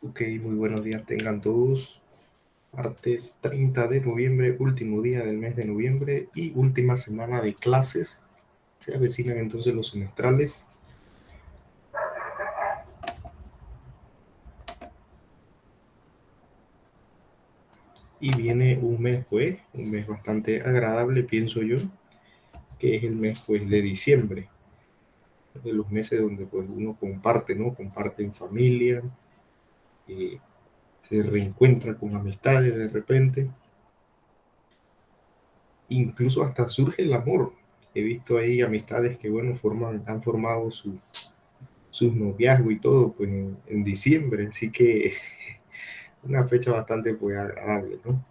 Ok, muy buenos días tengan todos. Martes 30 de noviembre, último día del mes de noviembre y última semana de clases. Se avecinan entonces los semestrales. Y viene un mes, pues, un mes bastante agradable, pienso yo, que es el mes, pues, de diciembre. De los meses donde, pues, uno comparte, ¿no? Comparte en familia, se reencuentra con amistades de repente. Incluso hasta surge el amor. He visto ahí amistades que, bueno, han formado sus noviazgos y todo, pues en diciembre, así que una fecha bastante pues agradable, ¿no?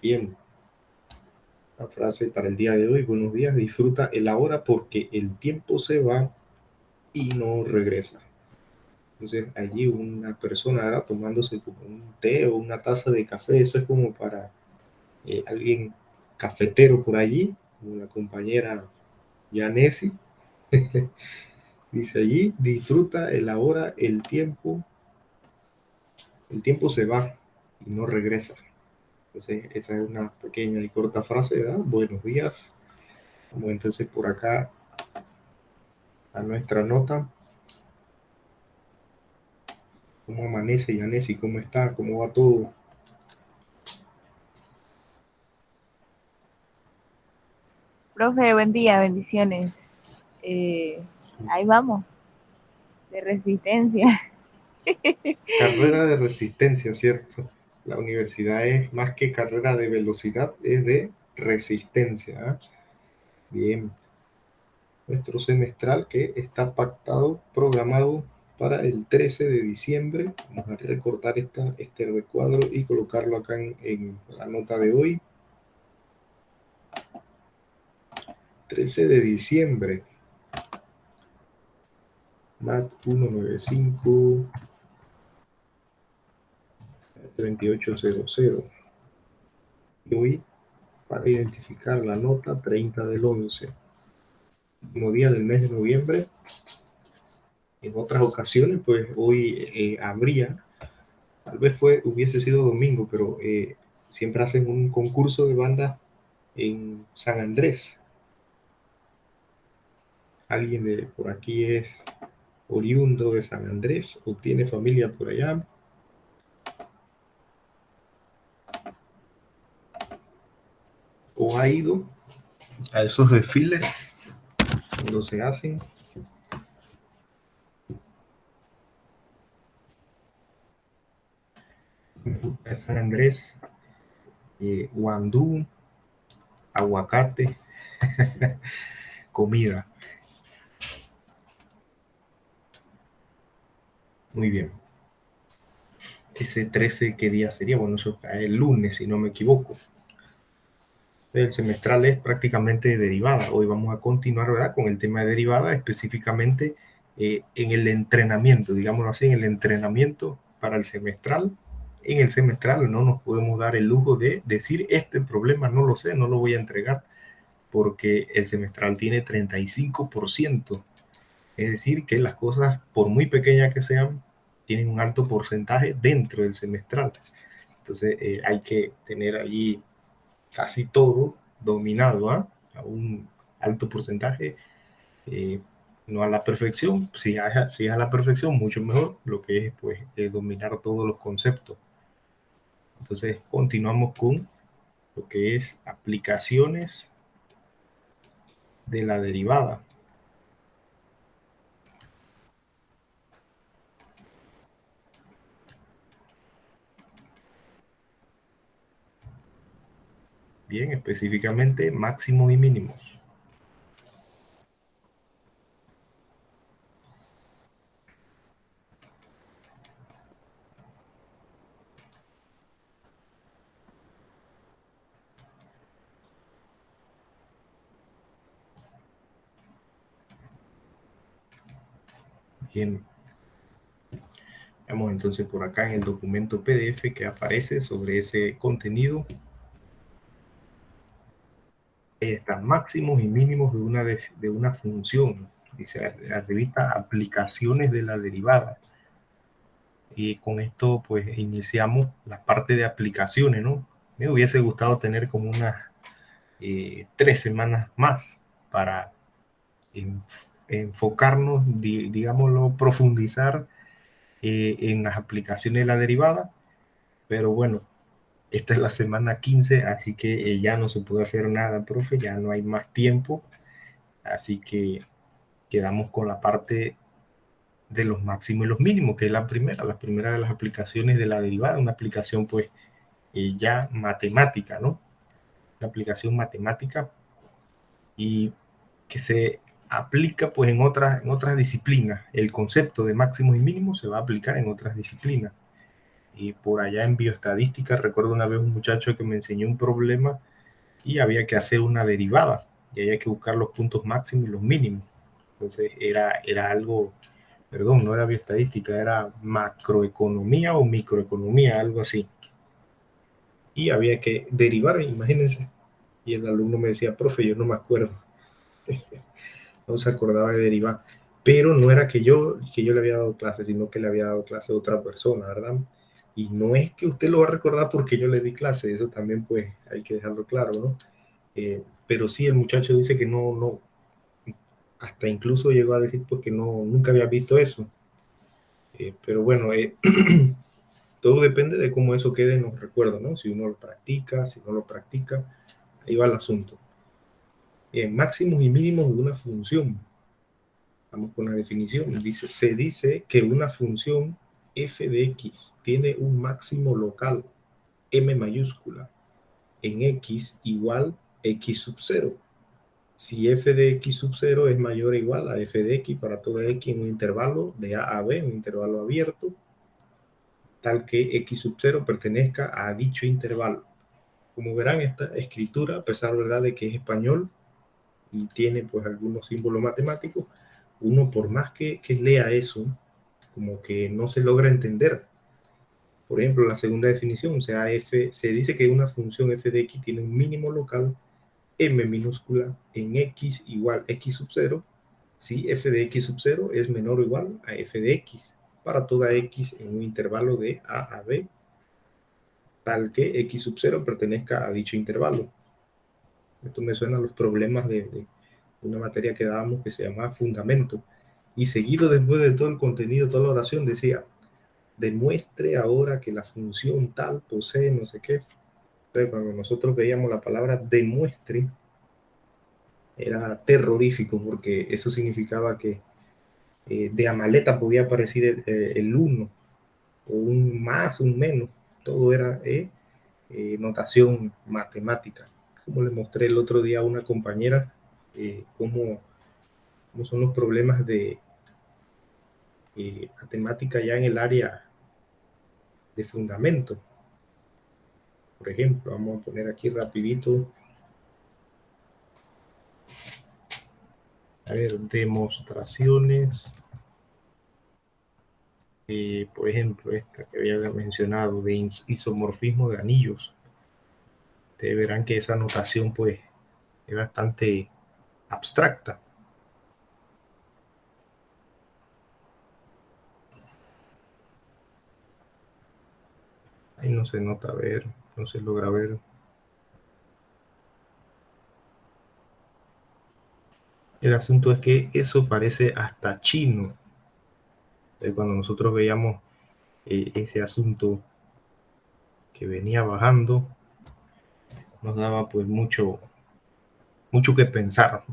Bien, la frase para el día de hoy: buenos días, disfruta el ahora porque el tiempo se va y no regresa. Entonces allí una persona era tomándose como un té o una taza de café, eso es como para alguien cafetero por allí, como la compañera Yanesi. Dice allí: disfruta el ahora, el tiempo se va y no regresa. Entonces, esa es una pequeña y corta frase, ¿verdad? Buenos días. Vamos entonces por acá a nuestra nota. ¿Cómo amanece, Yanesi? ¿Cómo está? ¿Cómo va todo? Profe, buen día, bendiciones. Ahí vamos, de resistencia. Carrera de resistencia, ¿cierto? La universidad es más que carrera de velocidad, es de resistencia. ¿Eh? Bien. Nuestro semestral que está pactado, programado para el 13 de diciembre. Vamos a recortar este recuadro y colocarlo acá en la nota de hoy. 13 de diciembre. MAT 195 3800. Y hoy, para identificar la nota 30 del 11, último día del mes de noviembre. En otras ocasiones, pues hoy habría, tal vez hubiese sido domingo, pero siempre hacen un concurso de bandas en San Andrés. Alguien de por aquí es oriundo de San Andrés o tiene familia por allá o ha ido a esos desfiles cuando se hacen. San Andrés, guandú, aguacate, comida. Muy bien. Ese 13, ¿qué día sería? Bueno, eso cae el lunes, si no me equivoco. El semestral es prácticamente derivada. Hoy vamos a continuar, ¿verdad?, con el tema de derivada, específicamente en el entrenamiento, digámoslo así, en el entrenamiento para el semestral. En el semestral no nos podemos dar el lujo de decir: este problema no lo sé, no lo voy a entregar, porque el semestral tiene 35%. Es decir, que las cosas, por muy pequeñas que sean, tienen un alto porcentaje dentro del semestral. Entonces hay que tener allí casi todo dominado, ¿eh? A un alto porcentaje, no a la perfección. Si es a la perfección, mucho mejor. Lo que es, pues, dominar todos los conceptos. Entonces continuamos con lo que es aplicaciones de la derivada. Bien, específicamente máximos y mínimos. Bien, vamos entonces por acá en el documento PDF que aparece sobre ese contenido. Está: máximos y mínimos de una función. Dice la revista aplicaciones de la derivada. Y con esto pues iniciamos la parte de aplicaciones, ¿no? Me hubiese gustado tener como unas 3 semanas más para enfocarnos, digámoslo, profundizar en las aplicaciones de la derivada, pero bueno, esta es la semana 15, así que ya no se puede hacer nada, profe, ya no hay más tiempo, así que quedamos con la parte de los máximos y los mínimos, que es la primera de las aplicaciones de la derivada, una aplicación pues ya matemática, ¿no? Una aplicación matemática y que se aplica pues en otras disciplinas. El concepto de máximos y mínimos se va a aplicar en otras disciplinas. Y por allá en bioestadística, recuerdo una vez un muchacho que me enseñó un problema y había que hacer una derivada y había que buscar los puntos máximos y los mínimos. Entonces era algo, perdón, no era bioestadística, era macroeconomía o microeconomía, algo así. Y había que derivar, imagínense. Y el alumno me decía, profe, yo no me acuerdo. No se acordaba de derivar. Pero no era que yo le había dado clase, sino que le había dado clase a otra persona, ¿verdad? Y no es que usted lo va a recordar porque yo le di clase, eso también pues hay que dejarlo claro, ¿no? Pero sí, el muchacho dice que no, hasta incluso llegó a decir pues que no, nunca había visto eso. Pero bueno, todo depende de cómo eso quede en los recuerdos, ¿no? Si uno lo practica, si no lo practica, ahí va el asunto. Máximos y mínimos de una función. Vamos con la definición. Se dice que una función f de x tiene un máximo local, m mayúscula, en x igual x sub 0. Si f de x sub 0 es mayor o igual a f de x para toda x en un intervalo de a a b, un intervalo abierto, tal que x sub 0 pertenezca a dicho intervalo. Como verán, esta escritura, a pesar, ¿verdad?, de que es español y tiene pues algunos símbolos matemáticos, uno por más que lea eso, como que no se logra entender. Por ejemplo, la segunda definición, o sea, se dice que una función f de x tiene un mínimo local m minúscula en x igual x sub 0 si f de x sub 0 es menor o igual a f de x para toda x en un intervalo de a a b, tal que x sub 0 pertenezca a dicho intervalo. Esto me suena a los problemas de una materia que dábamos que se llamaba fundamento. Y seguido después de todo el contenido, toda la oración, decía, demuestre ahora que la función tal posee no sé qué. Entonces, cuando nosotros veíamos la palabra demuestre, era terrorífico porque eso significaba que de amaleta podía aparecer el 1 o un más, un menos. Todo era notación matemática. Como le mostré el otro día a una compañera, cómo son los problemas de matemática ya en el área de fundamento. Por ejemplo, vamos a poner aquí rapidito, a ver, demostraciones. Por ejemplo, esta que había mencionado de isomorfismo de anillos. Ustedes verán que esa notación pues es bastante abstracta. Ahí no se nota ver, no se logra ver. El asunto es que eso parece hasta chino. Cuando nosotros veíamos ese asunto que venía bajando, nos daba pues mucho que pensar.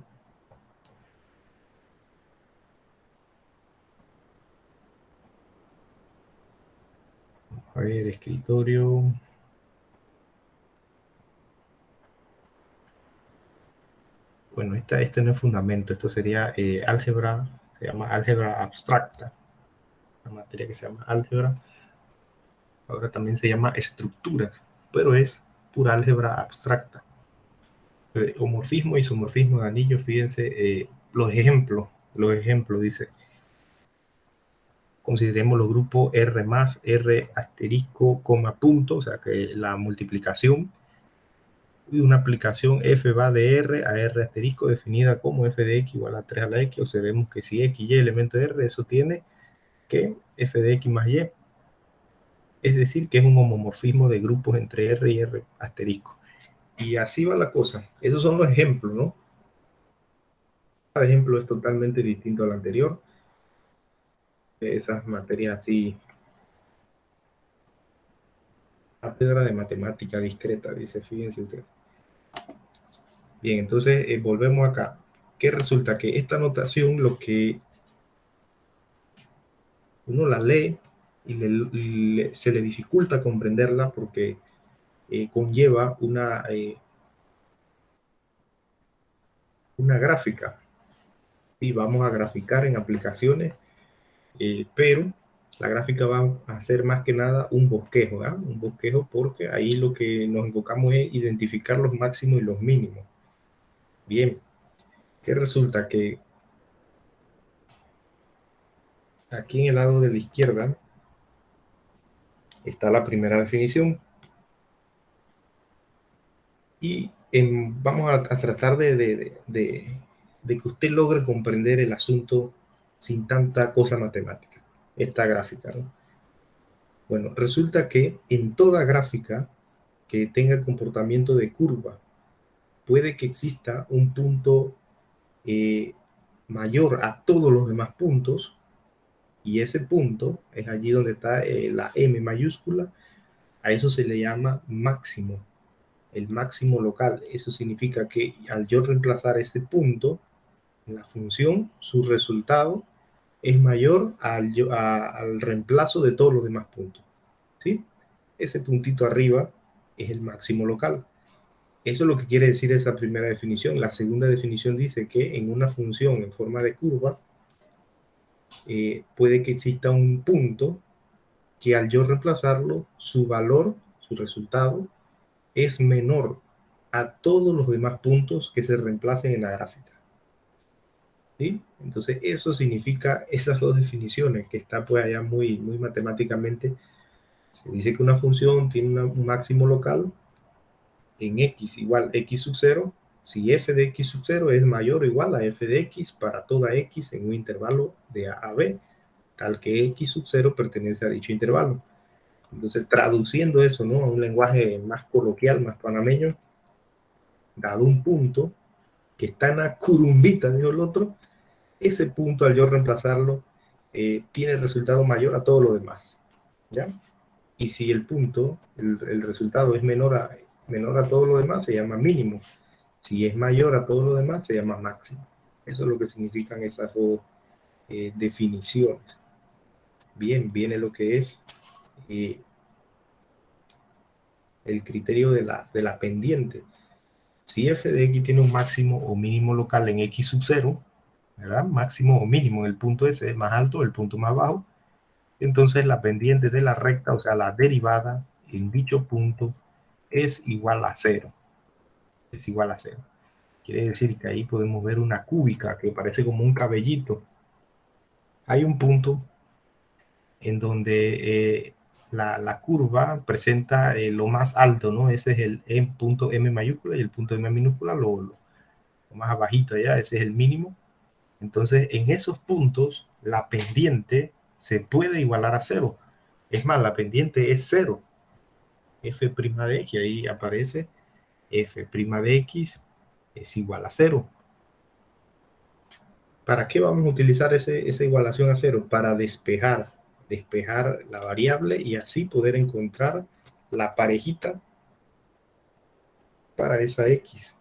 A ver, escritorio. Bueno, este no es fundamento, esto sería álgebra, se llama álgebra abstracta, una materia que se llama álgebra. Ahora también se llama estructuras, pero es pura álgebra abstracta. Homorfismo y isomorfismo de anillos, fíjense, los ejemplos, dice, consideremos los grupos R más, R asterisco, coma, punto, o sea que la multiplicación, y una aplicación f va de R a R asterisco definida como f de x igual a 3 a la x, observemos que si x y elemento de R, eso tiene que f de x más y, es decir, que es un homomorfismo de grupos entre R y R asterisco. Y así va la cosa. Esos son los ejemplos, ¿no? Cada ejemplo es totalmente distinto al anterior. Esas materias así, cátedra de matemática discreta, dice, fíjense usted. Bien, entonces volvemos acá. ¿Qué resulta? Que esta notación, lo que uno la lee y se le dificulta comprenderla porque conlleva una gráfica. Y vamos a graficar en aplicaciones, pero la gráfica va a ser más que nada un bosquejo, ¿eh? Un bosquejo porque ahí lo que nos enfocamos es identificar los máximos y los mínimos. Bien, ¿qué resulta? Que aquí en el lado de la izquierda está la primera definición y vamos a tratar de que usted logre comprender el asunto sin tanta cosa matemática, esta gráfica, ¿no? Bueno, resulta que en toda gráfica que tenga comportamiento de curva, puede que exista un punto eh, mayor a todos los demás puntos, y ese punto es allí donde está la M mayúscula. A eso se le llama máximo, el máximo local. Eso significa que al yo reemplazar ese punto en la función, su resultado es mayor al reemplazo de todos los demás puntos, ¿sí? Ese puntito arriba es el máximo local. Eso es lo que quiere decir esa primera definición. La segunda definición dice que en una función en forma de curva puede que exista un punto que al yo reemplazarlo, su valor, su resultado, es menor a todos los demás puntos que se reemplacen en la gráfica. ¿Sí? Entonces eso significa esas dos definiciones que está pues allá muy matemáticamente. Se dice que una función tiene un máximo local en x igual x sub 0 si f de x sub 0 es mayor o igual a f de x para toda x en un intervalo de a b, tal que x sub 0 pertenece a dicho intervalo. Entonces, traduciendo eso, ¿no?, a un lenguaje más coloquial, más panameño, dado un punto que está en la curumbita, dijo el otro, ese punto al yo reemplazarlo tiene resultado mayor a todo lo demás, ¿ya? Y si el punto, el resultado es menor a todo lo demás, se llama mínimo. Si es mayor a todo lo demás, se llama máximo. Eso es lo que significan esas dos definiciones. Bien, viene lo que es el criterio de la pendiente. Si f de x tiene un máximo o mínimo local en x sub 0, ¿verdad? Máximo o mínimo en el punto S es más alto, el punto más bajo, entonces la pendiente de la recta, o sea, la derivada en dicho punto, es igual a 0. Es igual a 0. Quiere decir que ahí podemos ver una cúbica que parece como un cabellito. Hay un punto en donde la curva presenta lo más alto, ¿no? Ese es el punto M mayúscula, y el punto M minúscula lo más abajito allá, ese es el mínimo. Entonces, en esos puntos, la pendiente se puede igualar a 0. Es más, la pendiente es 0. F' de x, ahí aparece f' de x es igual a 0. ¿Para qué vamos a utilizar esa igualación a 0? Para despejar la variable y así poder encontrar la parejita para esa x.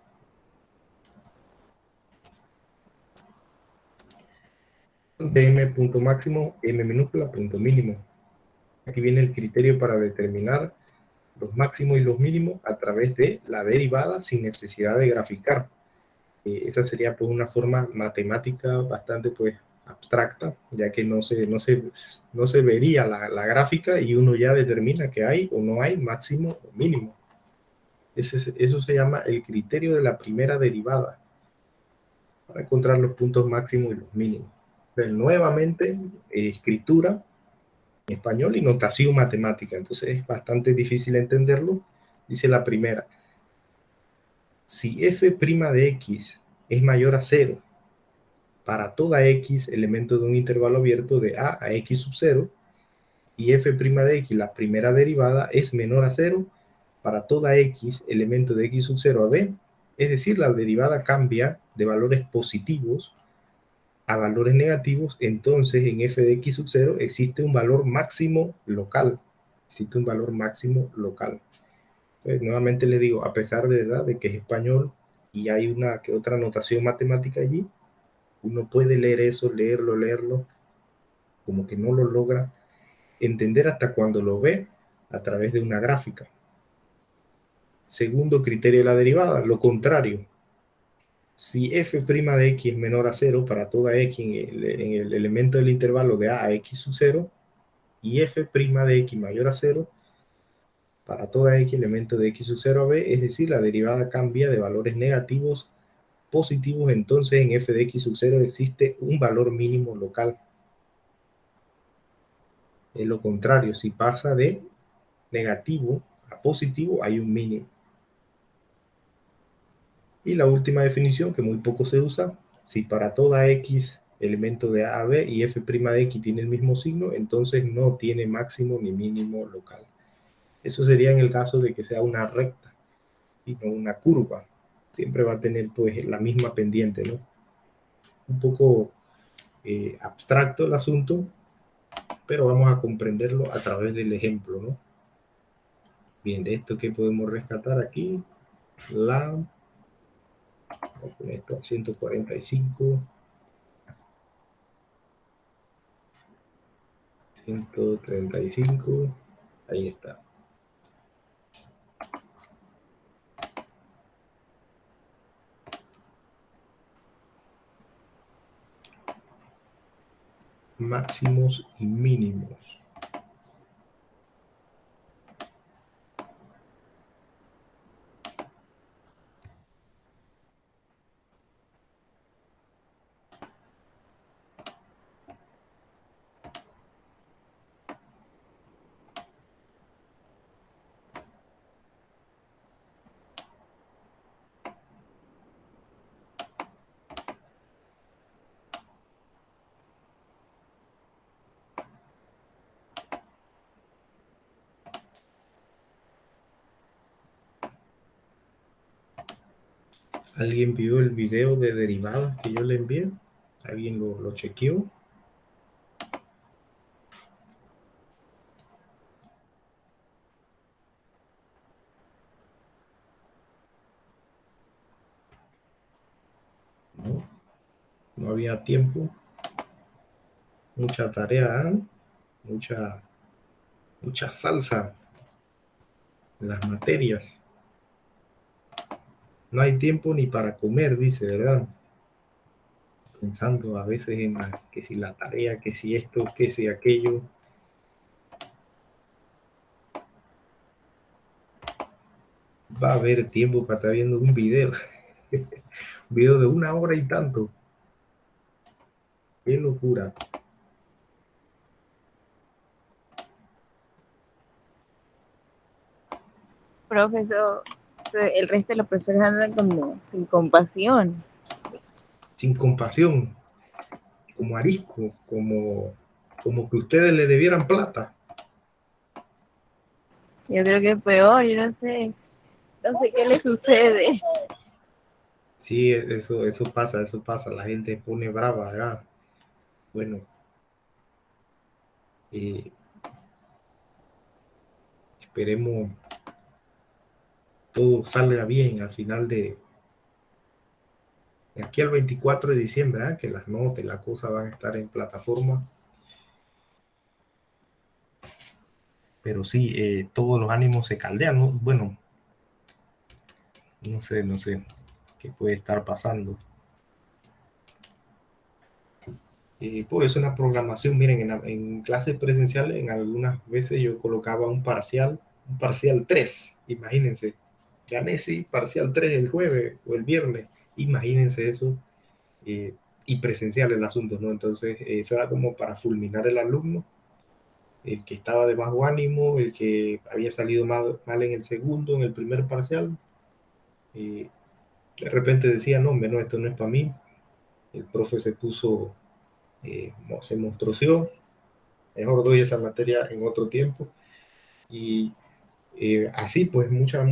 De m punto máximo, m minúscula punto mínimo. Aquí viene el criterio para determinar los máximos y los mínimos a través de la derivada sin necesidad de graficar. Esta sería pues una forma matemática bastante pues abstracta, ya que no se vería la gráfica y uno ya determina que hay o no hay máximo o mínimo. Eso se llama el criterio de la primera derivada para encontrar los puntos máximos y los mínimos. Pero nuevamente, escritura en español y notación matemática, entonces es bastante difícil entenderlo. Dice la primera: si f' de x es mayor a 0 para toda x elemento de un intervalo abierto de a x sub 0, y f' de x, la primera derivada, es menor a 0 para toda x elemento de x sub 0 a b, es decir, la derivada cambia de valores positivos a valores negativos, entonces en f de x sub 0 existe un valor máximo local. Existe un valor máximo local. Entonces, nuevamente les digo, a pesar de verdad de que es español y hay una que otra notación matemática allí, uno puede leer eso, leerlo, como que no lo logra entender hasta cuando lo ve a través de una gráfica. Segundo criterio de la derivada, lo contrario. Si f' de x es menor a 0 para toda x en el elemento del intervalo de a x sub 0, y f' de x mayor a 0 para toda x elemento de x sub 0 a b, es decir, la derivada cambia de valores negativos positivos, entonces en f de x sub 0 existe un valor mínimo local. Es lo contrario, si pasa de negativo a positivo, hay un mínimo. Y la última definición, que muy poco se usa, si para toda x elemento de a a b y f' de x tiene el mismo signo, entonces no tiene máximo ni mínimo local. Eso sería en el caso de que sea una recta y no una curva. Siempre va a tener pues la misma pendiente, ¿no? Un poco abstracto el asunto, pero vamos a comprenderlo a través del ejemplo, ¿no? Bien, de esto que podemos rescatar aquí, vamos a poner esto a 145, 135, ahí está. Máximos y mínimos. ¿Alguien vio el video de derivadas que yo le envié? ¿Alguien lo chequeó? No, no había tiempo. Mucha tarea, ¿eh? Mucha salsa en las materias. No hay tiempo ni para comer, dice, ¿verdad? Pensando a veces en que si la tarea, que si esto, que si aquello. Va a haber tiempo para estar viendo un video. Un video de 1 hora y tanto. ¡Qué locura! Profesor, el resto de los profesores andan como sin compasión. Sin compasión, como arisco, como que ustedes le debieran plata. Yo creo que es peor, yo no sé qué le sucede. Sí, eso pasa. La gente pone brava, ¿verdad? Bueno, eh, esperemos todo salga bien al final de aquí al 24 de diciembre, ¿eh? Que las notas y las cosas van a estar en plataforma. Pero sí, todos los ánimos se caldean, ¿no? Bueno, no sé qué puede estar pasando. Por eso en la programación, miren, en clases presenciales, en algunas veces yo colocaba un parcial 3, imagínense. Gané, sí, parcial 3 el jueves o el viernes, imagínense eso. Y presencial el asunto, ¿no? Entonces, eso era como para fulminar el alumno, el que estaba de bajo ánimo, el que había salido mal en el segundo, en el primer parcial. De repente decía, no, no, esto no es para mí. El profe se puso, se monstruoció, Mejor doy esa materia en otro tiempo. Y así, pues muchas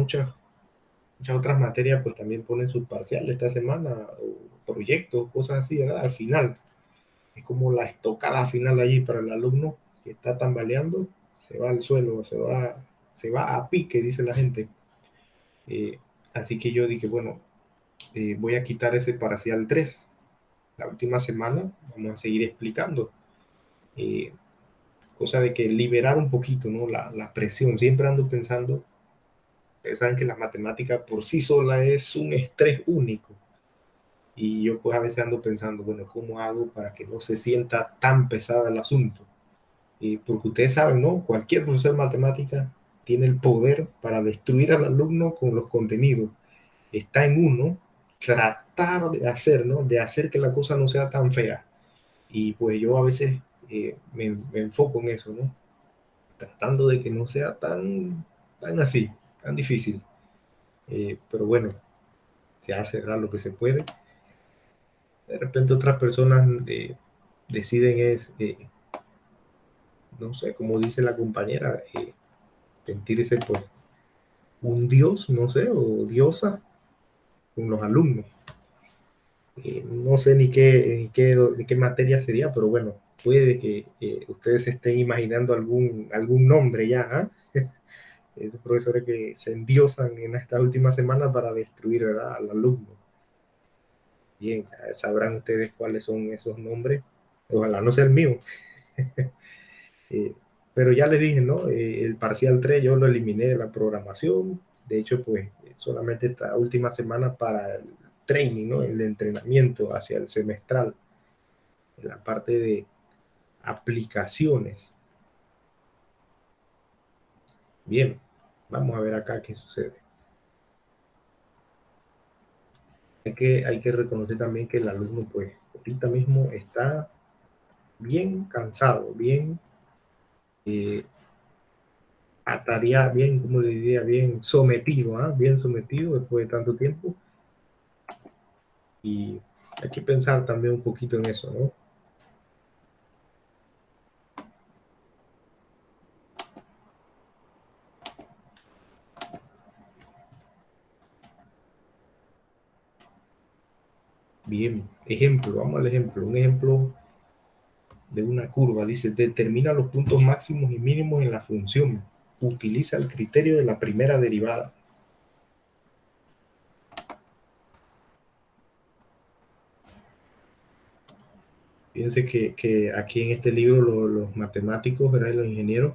otras materias pues también ponen sus parciales esta semana, o proyectos, cosas así, ¿verdad? Al final, es como la estocada final allí para el alumno que está tambaleando, se va al suelo, se va a pique, dice la gente. Eh, Así que yo dije, bueno, voy a quitar ese parcial 3. La última semana vamos a seguir explicando. Eh, Cosa de que liberar un poquito, ¿no? La presión. Siempre ando pensando, ustedes saben que la matemática por sí sola es un estrés único. Y yo pues a veces ando pensando, bueno, ¿cómo hago para que no se sienta tan pesado el asunto? Porque ustedes saben, ¿no? Cualquier profesor de matemática tiene el poder para destruir al alumno con los contenidos. Está en uno tratar de hacer, ¿no? De hacer que la cosa no sea tan fea. Y pues yo a veces me enfoco en eso, ¿no? Tratando de que no sea tan así, tan difícil. Pero bueno, se hace, ¿verdad? Lo que se puede. De repente otras personas deciden no sé, como dice la compañera, sentirse pues un dios, no sé, o diosa con los alumnos. No sé ni qué materia sería, pero bueno, puede que ustedes estén imaginando algún nombre ya, ¿eh? Esos profesores que se endiosan en esta última semana para destruir, ¿verdad?, al alumno. Bien, sabrán ustedes cuáles son esos nombres. Ojalá no sea el mío. Eh, pero ya les dije, ¿no? El parcial 3 yo lo eliminé de la programación. De hecho, pues solamente esta última semana para el training, ¿no? El entrenamiento hacia el semestral, en la parte de aplicaciones. Bien, vamos a ver acá qué sucede. Hay que reconocer también que el alumno, pues, ahorita mismo está bien cansado, bien eh, atareado, bien, como le diría, bien sometido, ¿ah? Bien sometido después de tanto tiempo. Y hay que pensar también un poquito en eso, ¿no? Bien, ejemplo, vamos al ejemplo. Un ejemplo de una curva. Dice, determina los puntos máximos y mínimos en la función. Utiliza el criterio de la primera derivada. Fíjense que aquí en este libro los matemáticos, ¿verdad?, y los ingenieros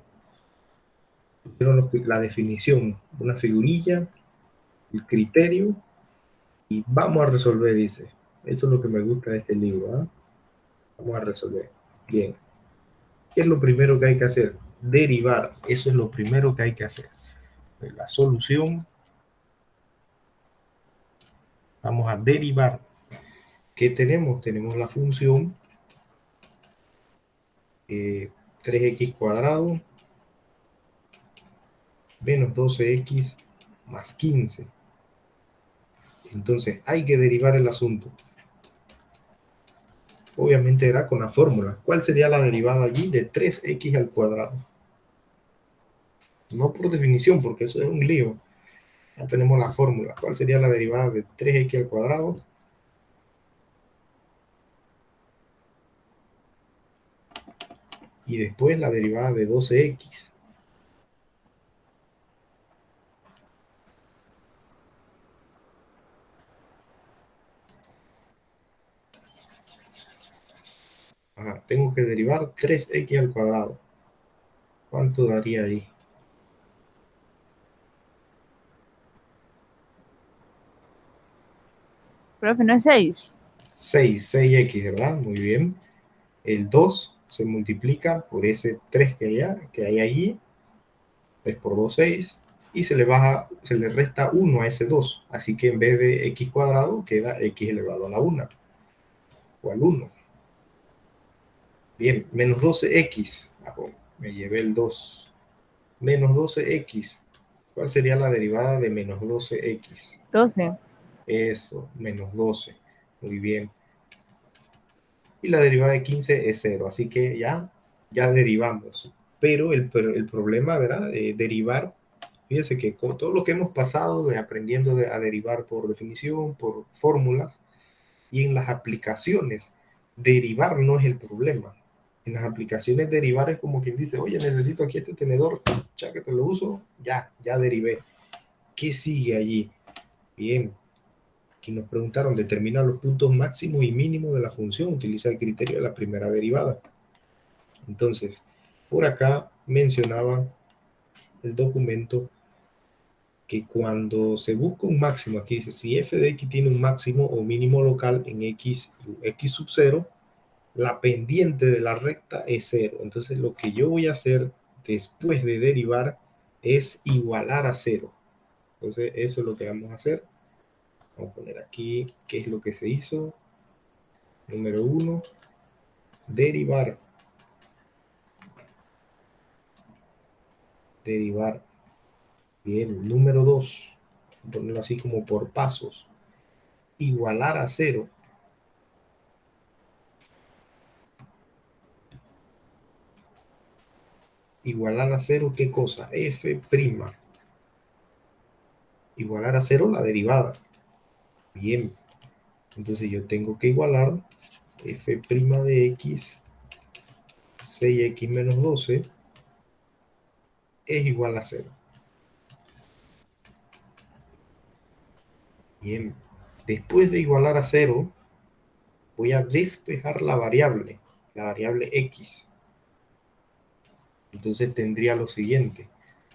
pusieron la definición, una figurilla, el criterio, y vamos a resolver, dice. Eso es lo que me gusta de este libro, ¿eh? Vamos a resolver. Bien. ¿Qué es lo primero que hay que hacer? Derivar. Eso es lo primero que hay que hacer. La solución, vamos a derivar. ¿Qué tenemos? Tenemos la función 3x cuadrado menos 12x más 15. Entonces hay que derivar el asunto. Obviamente era con la fórmula. ¿Cuál sería la derivada allí de 3x al cuadrado? No por definición, porque eso es un lío. Ya tenemos la fórmula. ¿Cuál sería la derivada de 3x al cuadrado? Y después la derivada de 12x. Ajá, tengo que derivar 3x al cuadrado. ¿Cuánto daría ahí? Profe, ¿no es 6? 6x, ¿verdad? Muy bien. El 2 se multiplica por ese 3 que hay allí. 3 por 2, 6. Y se le resta 1 a ese 2. Así que en vez de x cuadrado queda x elevado a la 1. O al 1. Bien, menos 12x. Me llevé el 2. Menos 12x. ¿Cuál sería la derivada de menos 12x? 12. Eso, menos 12. Muy bien. Y la derivada de 15 es 0. Así que ya ya derivamos. Pero el problema, ¿verdad? Derivar, fíjense que con todo lo que hemos pasado de aprendiendo a derivar por definición, por fórmulas, y en las aplicaciones, derivar no es el problema. En las aplicaciones derivar es como quien dice, oye, necesito aquí este tenedor, ya que te lo uso, ya derivé. ¿Qué sigue allí? Bien, aquí nos preguntaron, determina los puntos máximos y mínimos de la función, utiliza el criterio de la primera derivada. Entonces, por acá mencionaba el documento que cuando se busca un máximo, aquí dice, si f de x tiene un máximo o mínimo local en x sub 0, la pendiente de la recta es 0. Entonces, lo que yo voy a hacer después de derivar es igualar a 0. Entonces, eso es lo que vamos a hacer. Vamos a poner aquí qué es lo que se hizo. Número 1, derivar. Derivar. Bien, número 2, ponerlo así como por pasos. Igualar a 0. Igualar a 0, ¿qué cosa? F'. Igualar a 0 la derivada. Bien, entonces yo tengo que igualar f' de x, 6x menos 12, es igual a 0. Bien, después de igualar a 0, voy a despejar la variable x. Entonces tendría lo siguiente,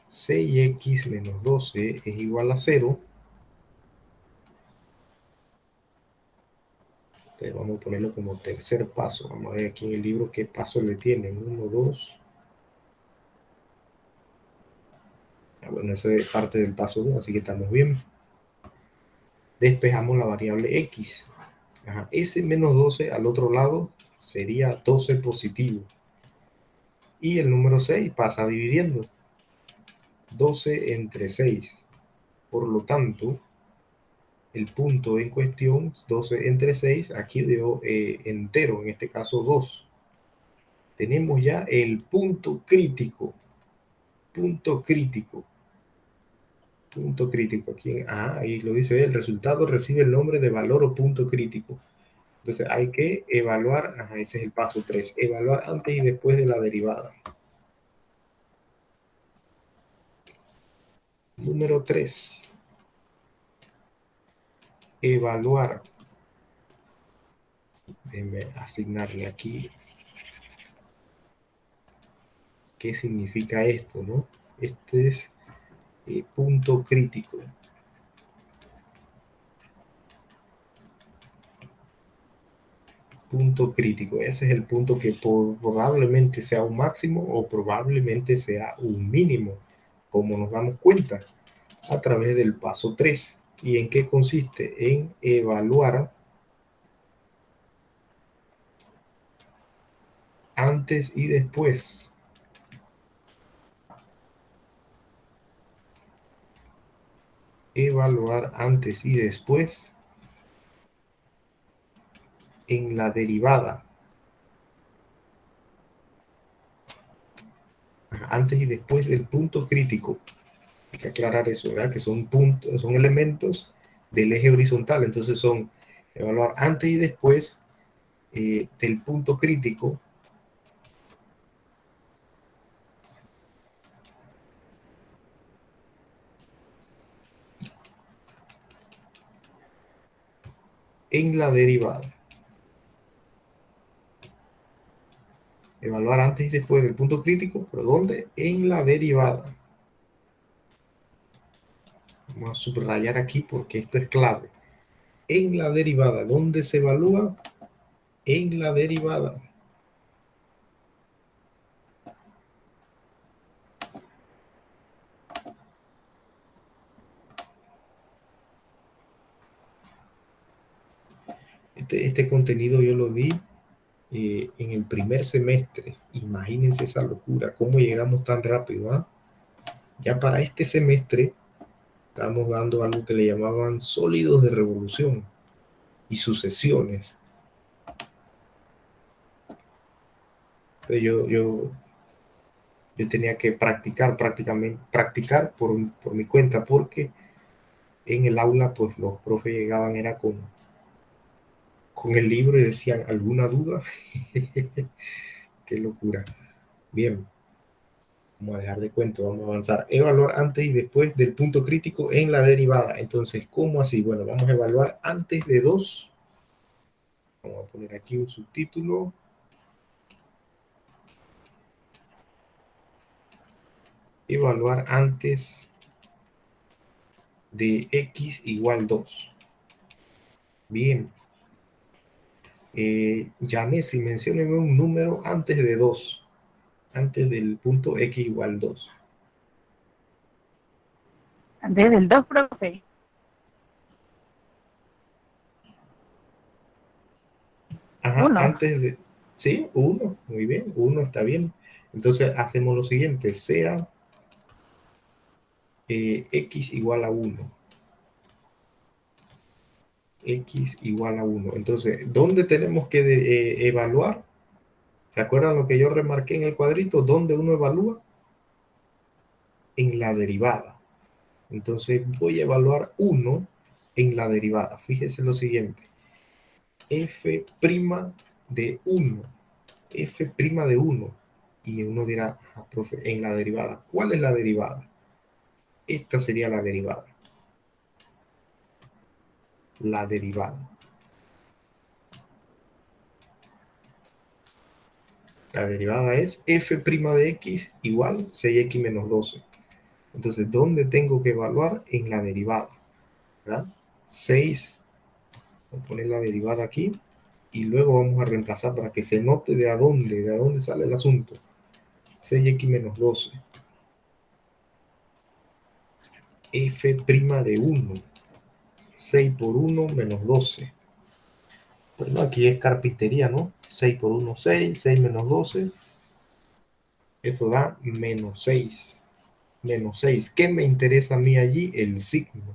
6x menos 12 es igual a 0. Pero vamos a ponerlo como tercer paso. Vamos a ver aquí en el libro qué paso le tienen. 1, 2. Bueno, eso es parte del paso 2, así que estamos bien. Despejamos la variable x. Ajá, ese menos 12 al otro lado sería 12 positivo. Y el número 6 pasa dividiendo. 12 entre 6. Por lo tanto, el punto en cuestión, 12 entre 6, aquí dio entero, en este caso 2. Tenemos ya el punto crítico. Punto crítico. Punto crítico. Aquí, ahí lo dice, el resultado recibe el nombre de valor o punto crítico. Entonces hay que evaluar, ese es el paso 3, evaluar antes y después de la derivada. Número 3, evaluar. Déjenme asignarle aquí qué significa esto, ¿no? Este es punto crítico. Punto crítico, ese es el punto que probablemente sea un máximo o probablemente sea un mínimo, como nos damos cuenta a través del paso 3. ¿Y en qué consiste? En evaluar antes y después. Evaluar antes y después en la derivada. Antes y después del punto crítico. Hay que aclarar eso, ¿verdad? Que son puntos, son elementos del eje horizontal. Entonces son evaluar antes y después del punto crítico. En la derivada. Evaluar antes y después del punto crítico, pero ¿dónde? En la derivada. Vamos a subrayar aquí porque esto es clave. En la derivada, ¿dónde se evalúa? En la derivada. Este contenido yo lo di en el primer semestre. Imagínense esa locura, cómo llegamos tan rápido. ¿Ah? Ya para este semestre estamos dando algo que le llamaban sólidos de revolución y sucesiones. Entonces yo tenía que practicar por mi cuenta, porque en el aula pues los profes llegaban era con el libro y decían, ¿alguna duda? Qué locura. Bien, vamos a dejar de cuento, vamos a avanzar. Evaluar antes y después del punto crítico en la derivada. Entonces, ¿cómo así? Bueno, vamos a evaluar antes de 2. Vamos a poner aquí un subtítulo. Evaluar antes de x igual 2. Bien. Janesi, mencióneme un número antes de 2. Antes del punto x igual 2. Antes del 2, profe. Ajá, 1. antes de... Sí, 1. Muy bien, 1 está bien. Entonces hacemos lo siguiente. Sea x igual a 1. X igual a 1. Entonces, ¿dónde tenemos que evaluar? ¿Se acuerdan lo que yo remarqué en el cuadrito? ¿Dónde uno evalúa? En la derivada. Entonces voy a evaluar 1 en la derivada. Fíjese lo siguiente. F' de 1. F' de 1. Y uno dirá, ah, profe, en la derivada. ¿Cuál es la derivada? Esta sería la derivada. La derivada. La derivada es f' de x igual 6x menos 12. Entonces, ¿dónde tengo que evaluar? En la derivada, ¿verdad? 6, voy a poner la derivada aquí, y luego vamos a reemplazar para que se note de dónde sale el asunto. 6x menos 12. F' de 1. 6 por 1 menos 12. Bueno, aquí es carpintería, ¿no? 6 por 1, 6. 6 menos 12. Eso da menos 6. Menos 6. ¿Qué me interesa a mí allí? El signo.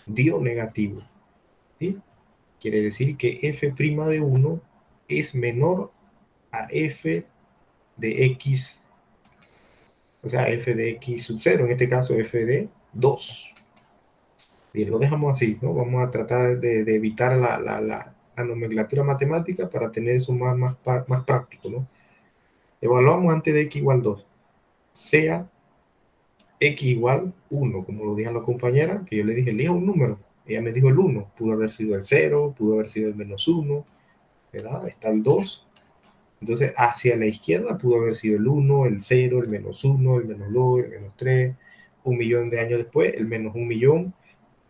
Dio negativo. ¿Sí? Quiere decir que f' de 1 es menor a f de x, o sea, f de x sub 0, en este caso f de 2. Bien, lo dejamos así, ¿no? Vamos a tratar de evitar la nomenclatura matemática para tener eso más práctico, ¿no? Evaluamos antes de x igual 2. Sea x igual 1, como lo dijeron la compañera, que yo le dije, elija un número. Ella me dijo el 1, pudo haber sido el 0, pudo haber sido el menos 1, ¿verdad? Está el 2. Entonces, hacia la izquierda pudo haber sido el 1, el 0, el menos 1, el menos 2, el menos 3. Un millón de años después, el menos un millón.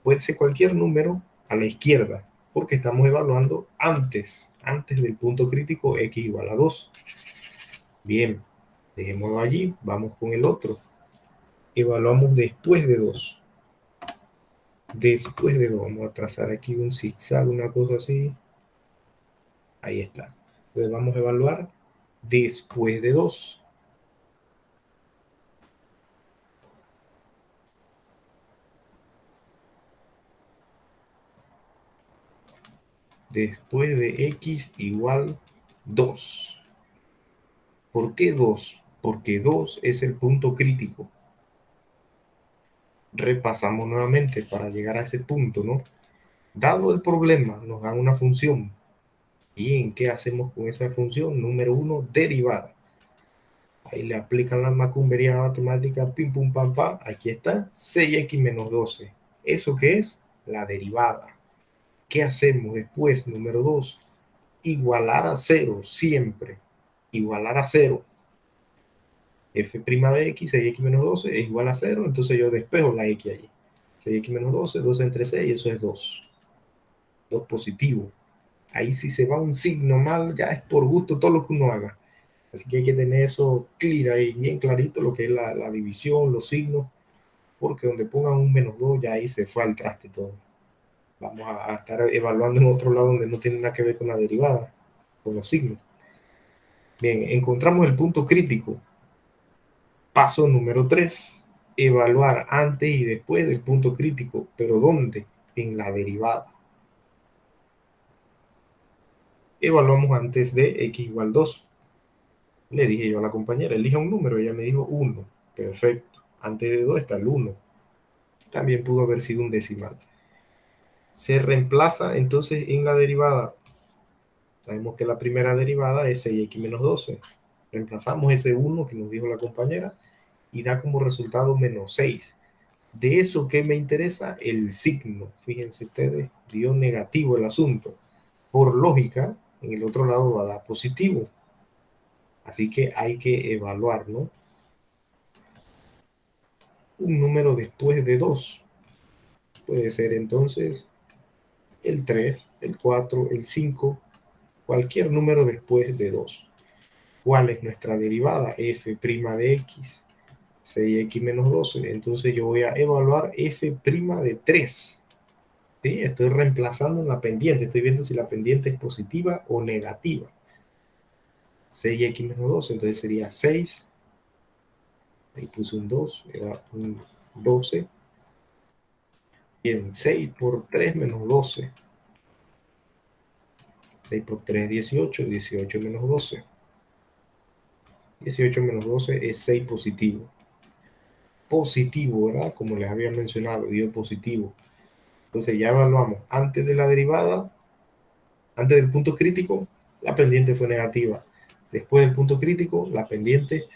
Puede ser cualquier número a la izquierda, porque estamos evaluando antes del punto crítico x igual a 2. Bien, dejémoslo allí, vamos con el otro. Evaluamos después de 2. Después de 2, vamos a trazar aquí un zigzag, una cosa así. Ahí está. Entonces vamos a evaluar después de 2. Después de x igual 2. ¿Por qué 2? Porque 2 es el punto crítico. Repasamos nuevamente para llegar a ese punto, ¿no? Dado el problema, nos dan una función. Bien, ¿qué hacemos con esa función? Número 1, derivada. Ahí le aplican la macumbería matemática, pim, pum, pam, pam. Aquí está, 6x menos 12. ¿Eso qué es? La derivada. ¿Qué hacemos después? Número 2, igualar a 0, siempre. Igualar a 0. F' de x, 6x menos 12, es igual a 0, entonces yo despejo la x allí. 6x menos 12, 12 entre 6, eso es 2. 2 positivo. Ahí si se va un signo mal, ya es por gusto todo lo que uno haga. Así que hay que tener eso clear ahí, bien clarito, lo que es la división, los signos, porque donde pongan un menos 2, ya ahí se fue al traste todo. Vamos a estar evaluando en otro lado donde no tiene nada que ver con la derivada, con los signos. Bien, encontramos el punto crítico. Paso número 3, evaluar antes y después del punto crítico. ¿Pero dónde? En la derivada. Evaluamos antes de x igual 2. Le dije yo a la compañera, elija un número, ella me dijo 1. Perfecto. Antes de 2 está el 1. También pudo haber sido un decimal. Se reemplaza entonces en la derivada. Sabemos que la primera derivada es 6x menos 12. Reemplazamos ese 1 que nos dijo la compañera y da como resultado menos 6. De eso que me interesa, el signo. Fíjense ustedes, dio negativo el asunto. Por lógica, en el otro lado va a dar positivo. Así que hay que evaluar, ¿no? Un número después de 2. Puede ser entonces el 3, el 4, el 5, cualquier número después de 2. ¿Cuál es nuestra derivada? F' de x, 6x menos 12. Entonces yo voy a evaluar f' de 3. ¿Sí? Estoy reemplazando en la pendiente. Estoy viendo si la pendiente es positiva o negativa. 6x menos 12. Entonces sería 6. Ahí puse un 2. Era un 12. Bien, 6 por 3 menos 12. 6 por 3, 18. 18 menos 12. 18 menos 12 es 6 positivo. Positivo, ¿verdad? Como les había mencionado, dio positivo. Entonces ya evaluamos antes de la derivada, antes del punto crítico, la pendiente fue negativa. Después del punto crítico, la pendiente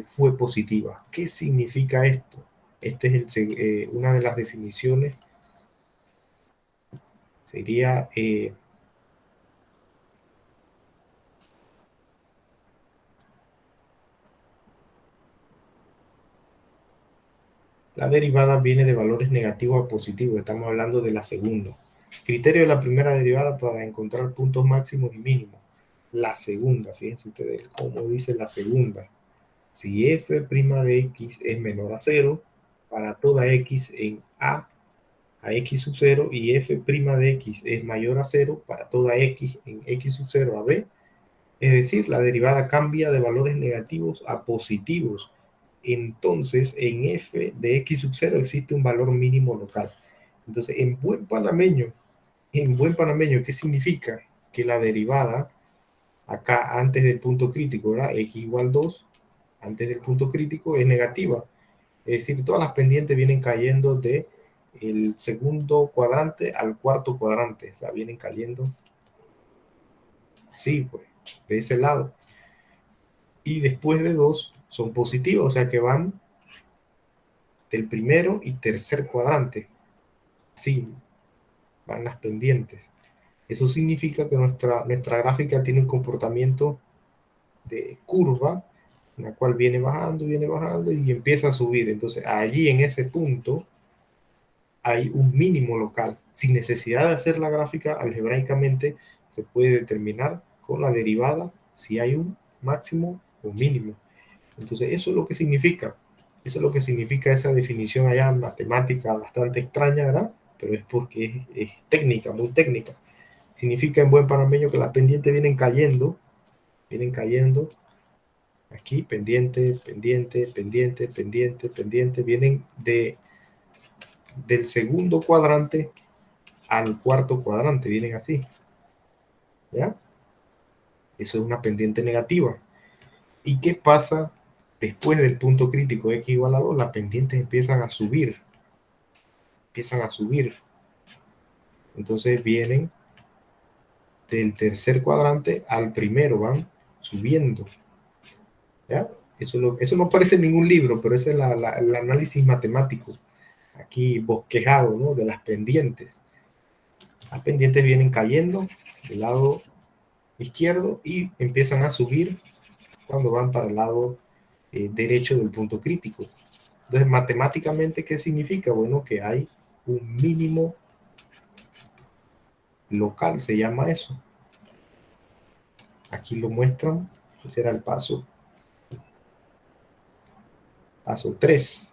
fue positiva. ¿Qué significa esto? Esta es una de las definiciones. Sería la derivada viene de valores negativos a positivos. Estamos hablando de la segunda. Criterio de la primera derivada para encontrar puntos máximos y mínimos. La segunda, fíjense ustedes cómo dice la segunda. Si f' de x es menor a 0, para toda x en a x sub 0, y f' de x es mayor a 0, para toda x en x sub 0 a b, es decir, la derivada cambia de valores negativos a positivos. Entonces, en f de x sub 0 existe un valor mínimo local. Entonces, en buen panameño, ¿qué significa? Que la derivada, acá antes del punto crítico, ¿verdad? X igual 2, antes del punto crítico es negativa. Es decir, todas las pendientes vienen cayendo de el segundo cuadrante al cuarto cuadrante. O sea, vienen cayendo, sí, pues, de ese lado. Y después de 2 son positivos, o sea que van del primero y tercer cuadrante. Sí, van las pendientes. Eso significa que nuestra gráfica tiene un comportamiento de curva, en la cual viene bajando y empieza a subir. Entonces, allí en ese punto hay un mínimo local. Sin necesidad de hacer la gráfica algebraicamente, se puede determinar con la derivada si hay un máximo o mínimo. Entonces, eso es lo que significa. Eso es lo que significa esa definición allá matemática bastante extraña, ¿verdad? Pero es porque es técnica, muy técnica. Significa en buen panameño que las pendientes vienen cayendo aquí, pendiente, pendiente, pendiente, pendiente, pendiente, vienen del segundo cuadrante al cuarto cuadrante, vienen así, ¿ya? Eso es una pendiente negativa. ¿Y qué pasa después del punto crítico x igual a 2? Las pendientes empiezan a subir. Entonces vienen del tercer cuadrante al primero, van subiendo, ¿ya? Eso no aparece en ningún libro, pero ese es el análisis matemático, aquí bosquejado, ¿no? De las pendientes. Las pendientes vienen cayendo del lado izquierdo y empiezan a subir cuando van para el lado derecho del punto crítico. Entonces, matemáticamente, ¿qué significa? Bueno, que hay un mínimo local, se llama eso. Aquí lo muestran, ese era el paso 3.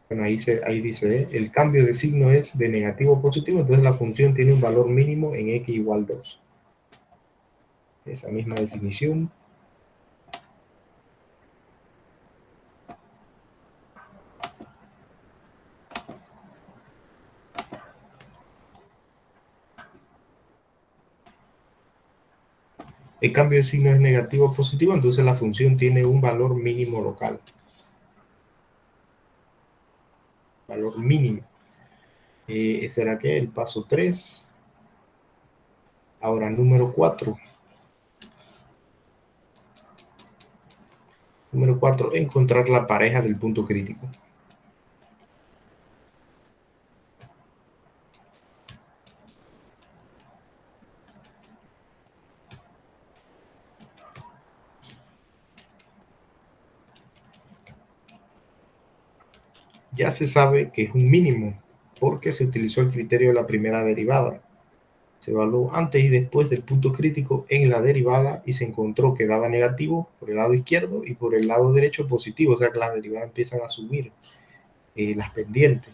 Bueno, ahí dice, el cambio de signo es de negativo a positivo, entonces la función tiene un valor mínimo en x igual 2. Esa misma definición. El cambio de signo es negativo o positivo, entonces la función tiene un valor mínimo local. Valor mínimo. ¿Será que el paso 3? Ahora, número 4. Número 4, encontrar la pareja del punto crítico. Ya se sabe que es un mínimo porque se utilizó el criterio de la primera derivada. Se evaluó antes y después del punto crítico en la derivada y se encontró que daba negativo por el lado izquierdo y por el lado derecho positivo, o sea que las derivadas empiezan a subir las pendientes.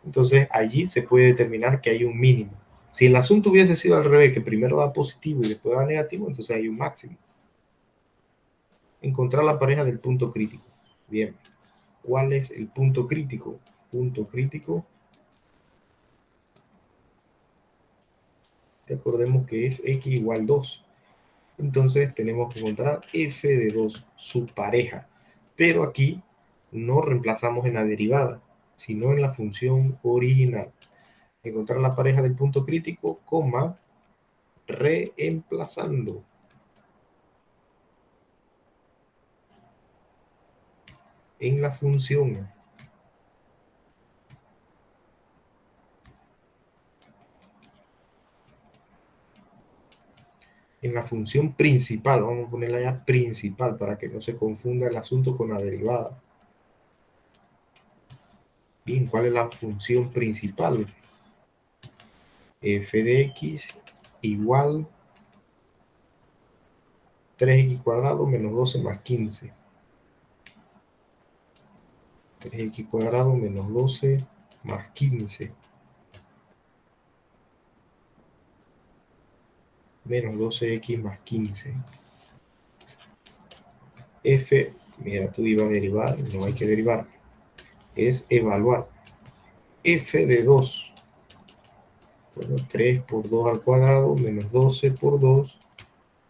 Entonces allí se puede determinar que hay un mínimo. Si el asunto hubiese sido al revés, que primero da positivo y después da negativo, entonces hay un máximo. Encontrar la pareja del punto crítico. Bien, ¿cuál es el punto crítico? Punto crítico, recordemos que es x igual 2. Entonces tenemos que encontrar f de 2, su pareja. Pero aquí no reemplazamos en la derivada, sino en la función original. Encontrar la pareja del punto crítico, coma, reemplazando en la función. En la función principal, vamos a ponerla ya principal para que no se confunda el asunto con la derivada. Bien, ¿cuál es la función principal? F de x igual 3x cuadrado menos 12 más 15. 3x cuadrado menos 12 más 15. Menos 12x más 15. F, mira, tú ibas a derivar, no hay que derivar. Es evaluar. F de 2. Bueno, 3 por 2 al cuadrado menos 12 por 2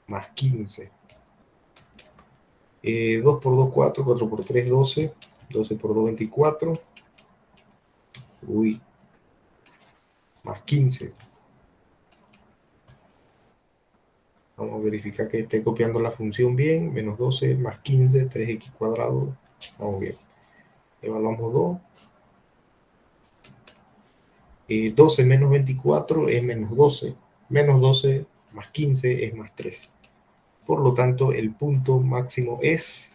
más 15. 2 por 2, 4, 4 por 3, 12. 12 por 2, 24. Uy, más 15. Vamos a verificar que esté copiando la función bien. Menos 12 más 15, 3x cuadrado. Vamos bien. Evaluamos 2. 12 menos 24 es menos 12. Menos 12 más 15 es más 3. Por lo tanto, el punto máximo es...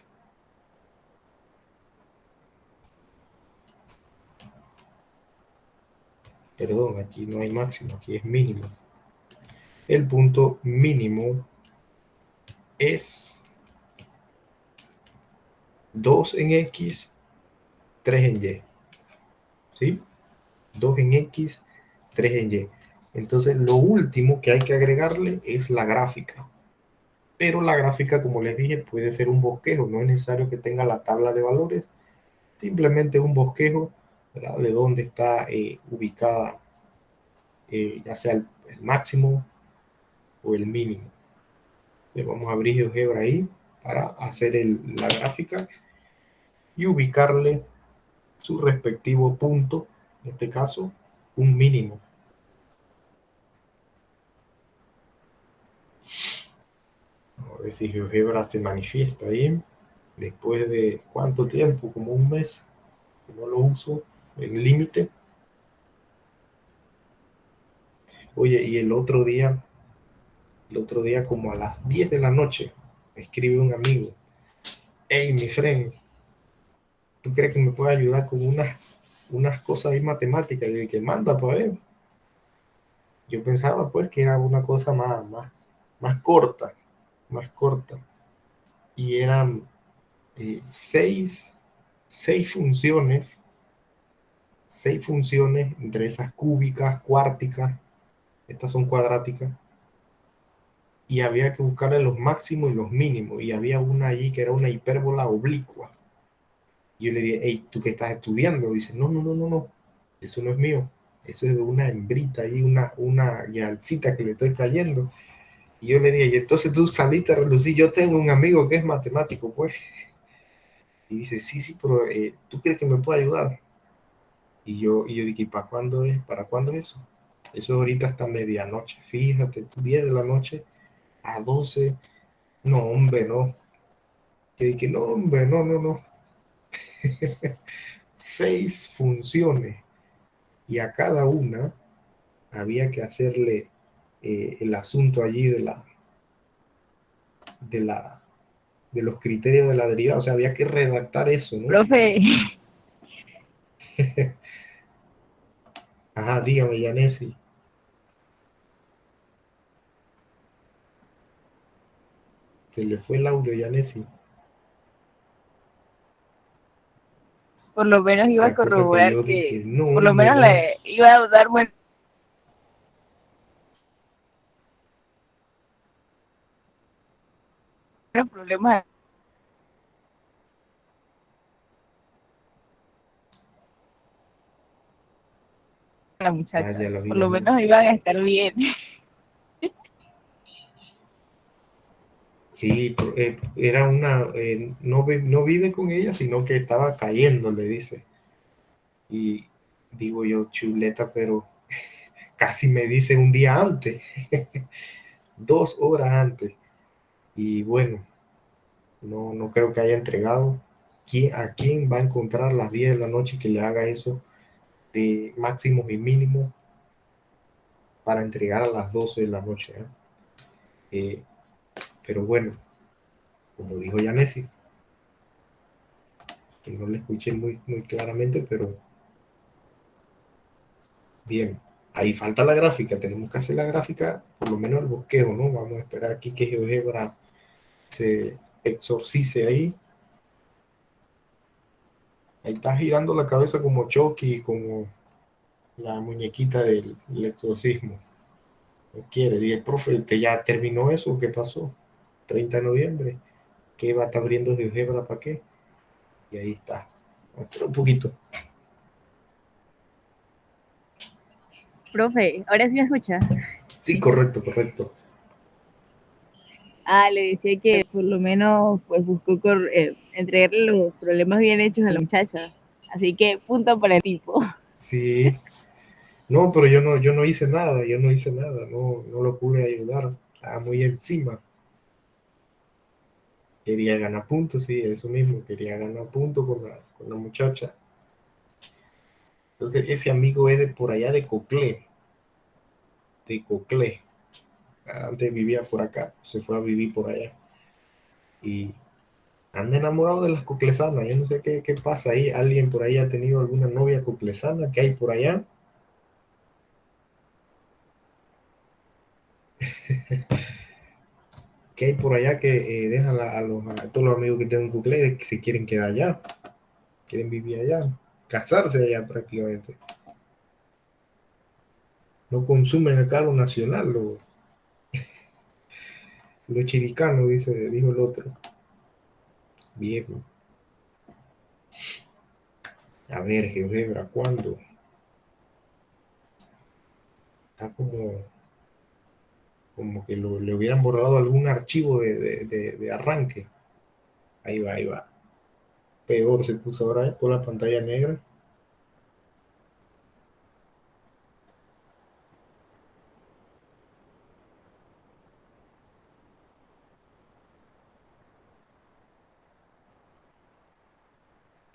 Perdón, aquí no hay máximo, aquí es mínimo. El punto mínimo es 2 en X, 3 en Y. ¿Sí? 2 en X, 3 en Y. Entonces, lo último que hay que agregarle es la gráfica. Pero la gráfica, como les dije, puede ser un bosquejo. No es necesario que tenga la tabla de valores. Simplemente un bosquejo, ¿verdad? De dónde está ubicada, ya sea el máximo o el mínimo. Vamos a abrir GeoGebra ahí para hacer la gráfica y ubicarle su respectivo punto, en este caso, un mínimo. A ver si GeoGebra se manifiesta ahí. Después de cuánto tiempo, como un mes, que no lo uso en límite. Oye, y el otro día como a las 10 de la noche, me escribe un amigo: hey, mi friend, ¿tú crees que me puede ayudar con unas cosas ahí matemáticas? Y que manda para ver. Yo pensaba pues que era una cosa más corta, más corta. Y eran seis funciones, entre esas cúbicas, cuárticas, estas son cuadráticas, y había que buscarle los máximos y los mínimos, y había una allí que era una hipérbola oblicua. Y yo le dije: hey, ¿tú qué estás estudiando? Dice: no, eso no es mío, eso es de una hembrita ahí, una guialcita que le estoy cayendo. Y yo le dije, y entonces tú saliste a relucir, yo tengo un amigo que es matemático, pues. Y dice, sí, sí, pero ¿tú crees que me puede ayudar? Y yo dije, ¿y para cuándo es? ¿Para cuándo es eso? Eso es ahorita hasta medianoche, fíjate, 10 de la noche a 12. No, hombre, no. Yo dije, no, hombre, no, no, no. 6 funciones y a cada una había que hacerle el asunto allí de la, de los criterios de la derivada, o sea, había que redactar eso, ¿no? Profe, Ajá, dígame, Yanesi, se le fue el audio, Yanesi. por lo menos iba a La cosa que corroborar yo que, dije, no, por lo hombre, menos no. le iba a dar buenos problemas a la muchacha. Vaya la Por vida, lo no. menos iban a estar bien. Sí, era una, no, no vive con ella, sino que estaba cayendo, le dice. Y digo yo, chuleta, pero casi me dice un día antes, 2 horas antes. Y bueno, no, no creo que haya entregado. ¿A quién va a encontrar a las 10 de la noche que le haga eso de máximos y mínimos para entregar a las 12 de la noche? Eh, pero bueno, como dijo Yanesi, que no le escuché muy, muy claramente, pero bien. Ahí falta la gráfica, tenemos que hacer la gráfica, por lo menos el bosquejo, ¿no? Vamos a esperar aquí que GeoGebra se exorcice ahí. Ahí está girando la cabeza como Chucky, como la muñequita del exorcismo. No quiere, dije, profe, ¿usted ya terminó eso? ¿Qué pasó? 30 de noviembre. ¿Qué va a estar abriendo GeoGebra para qué? Y ahí está. Un poquito. Profe, ahora sí me escucha. Sí, correcto, correcto. Ah, le decía que por lo menos pues buscó entregarle los problemas bien hechos a la muchacha. Así que punto para el tipo. Sí. No, pero yo no hice nada, yo no hice nada, no, no lo pude ayudar. Estaba muy encima. Quería ganar puntos, sí, eso mismo, quería ganar puntos con la muchacha. Entonces, ese amigo es de por allá de Coclé, de Coclé. Antes vivía por acá, se fue a vivir por allá. Y anda enamorado de las coclesanas. Yo no sé qué pasa ahí. ¿Alguien por ahí ha tenido alguna novia coclesana que hay por allá? ¿Qué hay por allá que dejan a todos los amigos que tienen Coclé que se quieren quedar allá? Quieren vivir allá, casarse allá prácticamente. No consumen acá lo nacional, lo chiricano, dijo el otro. Bien. A ver, GeoGebra, ¿cuándo? Está como que le hubieran borrado algún archivo de arranque. Ahí va, ahí va. Peor se puso ahora toda la pantalla negra.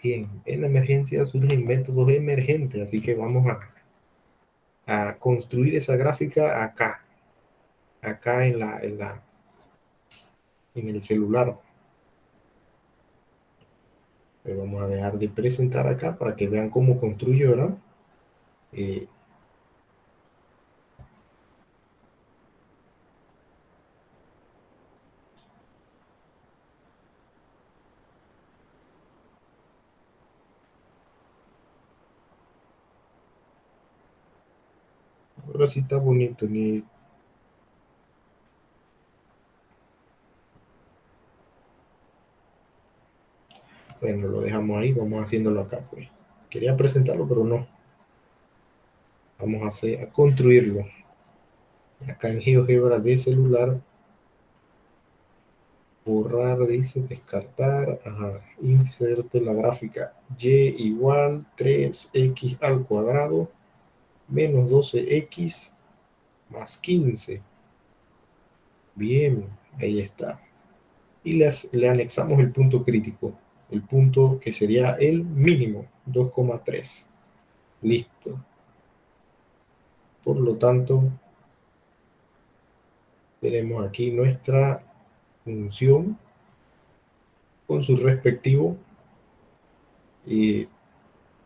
Bien, en la emergencia surgen métodos emergentes, así que vamos a construir esa gráfica acá en el celular. Vamos a dejar de presentar acá para que vean cómo construyo, ¿verdad? Eh, ahora sí está bonito, bueno, lo dejamos ahí, vamos haciéndolo acá, pues. Quería presentarlo, pero no. Vamos a construirlo. Acá en GeoGebra de celular Borrar, dice, descartar. Ajá. Inserte la gráfica. Y igual 3x al cuadrado menos 12x más 15. Bien, ahí está. Y le anexamos el punto crítico. El punto que sería el mínimo, 2,3. Listo. Por lo tanto, tenemos aquí nuestra función con su respectivo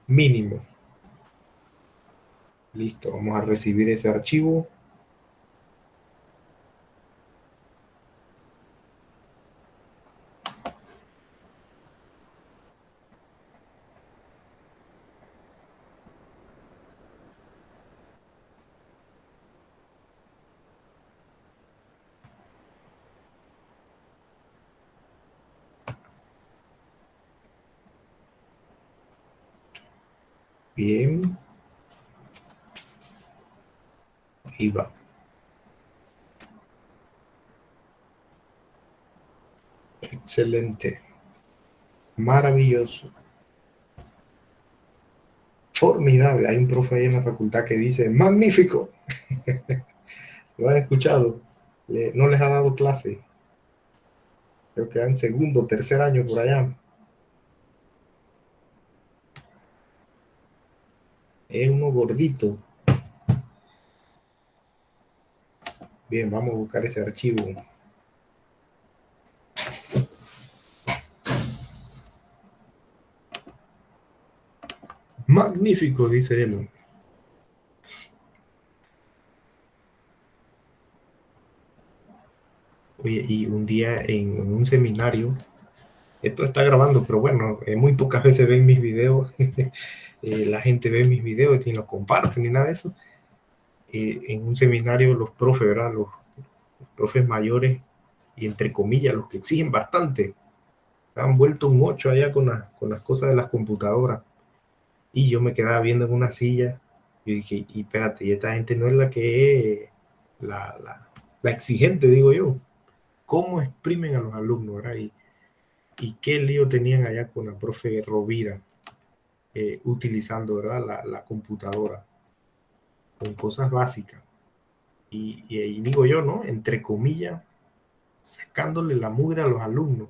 mínimo. Listo, vamos a recibir ese archivo. Bien. Ahí va. Excelente. Maravilloso. Formidable. Hay un profe ahí en la facultad que dice, magnífico. ¿Lo han escuchado? No les ha dado clase. Creo que en segundo, tercer año por allá. Es uno gordito. Bien, vamos a buscar ese archivo. Magnífico, dice él. Oye, y un día en un seminario, esto está grabando, pero bueno, muy pocas veces ven mis videos. La gente ve mis videos y ni los comparten ni nada de eso. En un seminario los profes, ¿verdad? Los profes mayores y entre comillas los que exigen bastante, han vuelto un 8 allá con las cosas de las computadoras. Y yo me quedaba viendo en una silla y dije, y espérate, y esta gente no es la que es la exigente, digo yo. ¿Cómo exprimen a los alumnos, verdad? Y qué lío tenían allá con la profe Rovira, utilizando, ¿verdad? La computadora con cosas básicas. Y digo yo, ¿no? Entre comillas, sacándole la mugre a los alumnos.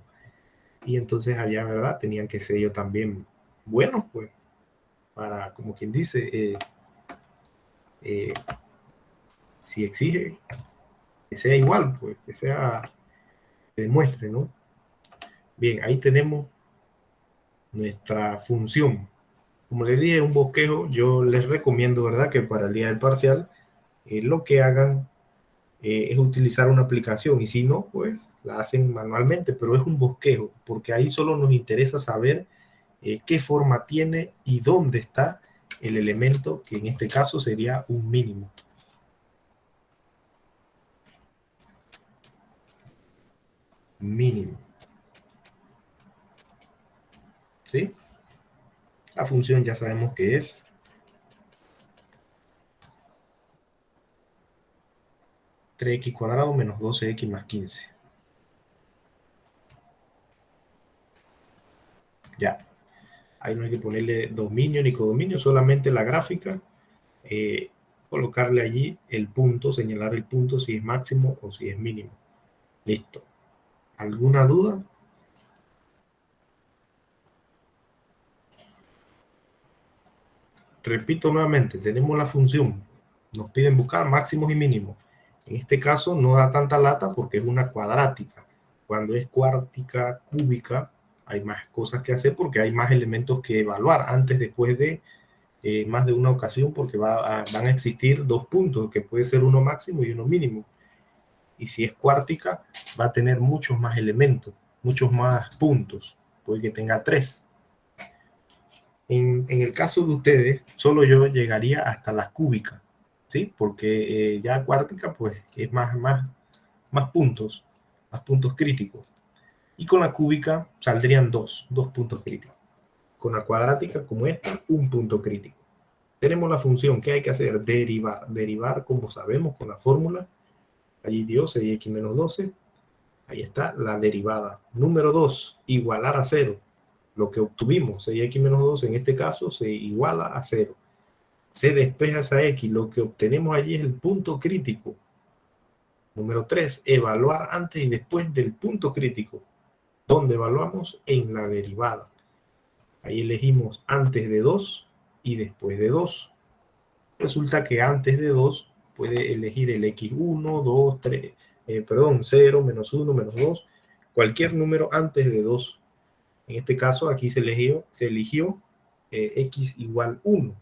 Y entonces allá, ¿verdad? Tenían que ser ellos también buenos, pues, para, como quien dice, si exige que sea igual, pues, que sea, que demuestre, ¿no? Bien, ahí tenemos nuestra función. Como les dije, un bosquejo, yo les recomiendo, ¿verdad? Que para el día del parcial, lo que hagan es utilizar una aplicación y si no, pues la hacen manualmente, pero es un bosquejo, porque ahí solo nos interesa saber qué forma tiene y dónde está el elemento, que en este caso sería un mínimo. Mínimo. ¿Sí? La función ya sabemos que es 3x cuadrado menos 12x más 15. Ya. Ahí no hay que ponerle dominio ni codominio, solamente la gráfica, colocarle allí el punto, señalar el punto si es máximo o si es mínimo. Listo. ¿Alguna duda? Repito nuevamente, tenemos la función. Nos piden buscar máximos y mínimos. En este caso no da tanta lata porque es una cuadrática. Cuando es cuártica, cúbica, hay más cosas que hacer porque hay más elementos que evaluar antes, después de más de una ocasión, porque van a existir dos puntos, que puede ser uno máximo y uno mínimo. Y si es cuártica, va a tener muchos más elementos, muchos más puntos. Puede que tenga 3. En el caso de ustedes, solo yo llegaría hasta la cúbica, ¿sí? Porque ya cuártica, pues, es más puntos críticos. Y con la cúbica saldrían dos puntos críticos. Con la cuadrática, como esta, un punto crítico. Tenemos la función que hay que hacer, derivar. Derivar, como sabemos, con la fórmula, allí dio 6x menos 12. Ahí está la derivada. Número 2, igualar a 0. Lo que obtuvimos, 6x menos 2, en este caso se iguala a 0. Se despeja esa x. Lo que obtenemos allí es el punto crítico. Número 3, evaluar antes y después del punto crítico. ¿Dónde evaluamos? En la derivada. Ahí elegimos antes de 2 y después de 2. Resulta que antes de 2 puede elegir el x1, 2, 3, 0, menos 1, menos 2, cualquier número antes de 2. En este caso aquí se eligió x igual 1.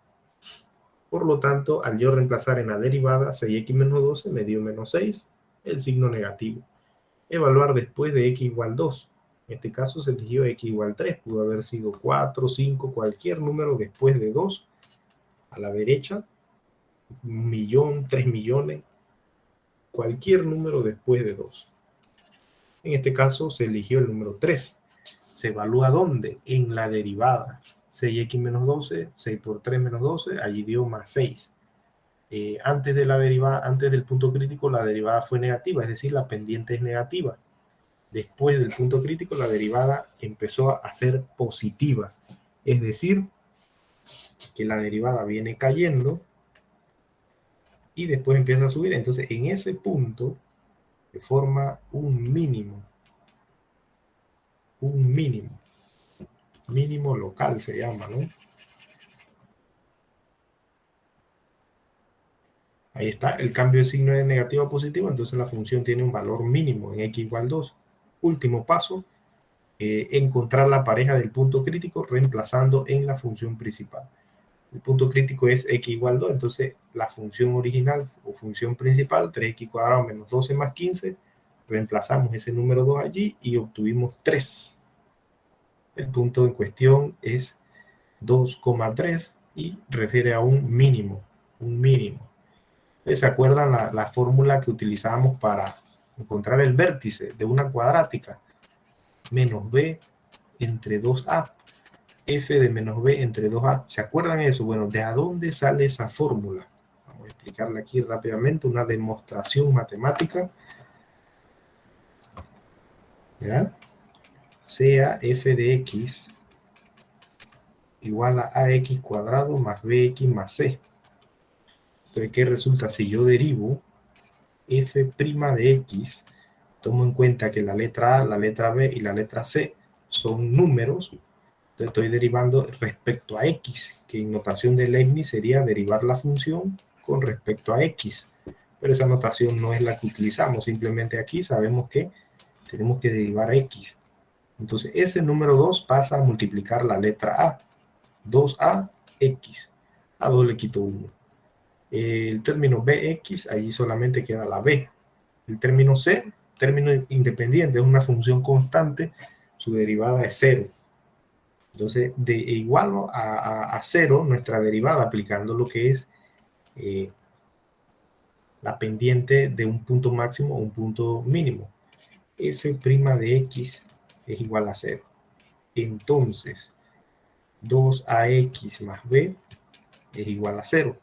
Por lo tanto, al yo reemplazar en la derivada 6x menos 12 me dio menos 6, el signo negativo. Evaluar después de x igual 2. En este caso se eligió x igual 3, pudo haber sido 4, 5, cualquier número después de 2. A la derecha, 1.000.000, 3 millones, cualquier número después de 2. En este caso se eligió el número 3. ¿Se evalúa dónde? En la derivada. 6x menos 12, 6 por 3 menos 12, allí dio más 6. Antes de la derivada, antes del punto crítico, la derivada fue negativa, es decir, la pendiente es negativa. Después del punto crítico, la derivada empezó a ser positiva. Es decir, que la derivada viene cayendo y después empieza a subir. Entonces, en ese punto se forma un mínimo. Un mínimo. Mínimo local se llama, ¿no? Ahí está, el cambio de signo de negativo a positivo, entonces la función tiene un valor mínimo en x igual 2. Último paso, encontrar la pareja del punto crítico reemplazando en la función principal. El punto crítico es x igual 2, entonces la función original o función principal, 3x cuadrado menos 12 más 15, reemplazamos ese número 2 allí y obtuvimos 3. El punto en cuestión es 2,3 y refiere a un mínimo, un mínimo. ¿Se acuerdan la fórmula que utilizábamos para encontrar el vértice de una cuadrática? Menos b entre 2a. F de menos b entre 2a. ¿Se acuerdan eso? Bueno, ¿de a dónde sale esa fórmula? Vamos a explicarla aquí rápidamente, una demostración matemática. ¿Verdad? Sea f de x igual a ax cuadrado más bx más c. Entonces, ¿qué resulta? Si yo derivo f' de x, tomo en cuenta que la letra A, la letra B y la letra C son números, entonces estoy derivando respecto a x, que en notación de Leibniz sería derivar la función con respecto a x. Pero esa notación no es la que utilizamos, simplemente aquí sabemos que tenemos que derivar x. Entonces ese número 2 pasa a multiplicar la letra A. 2a, x. A 2 le quito 1. El término bx, allí solamente queda la b. El término c, término independiente, es una función constante, su derivada es 0. Entonces, de igual a 0, nuestra derivada, aplicando lo que es la pendiente de un punto máximo o un punto mínimo. F' de x es igual a 0. Entonces, 2ax más b es igual a 0.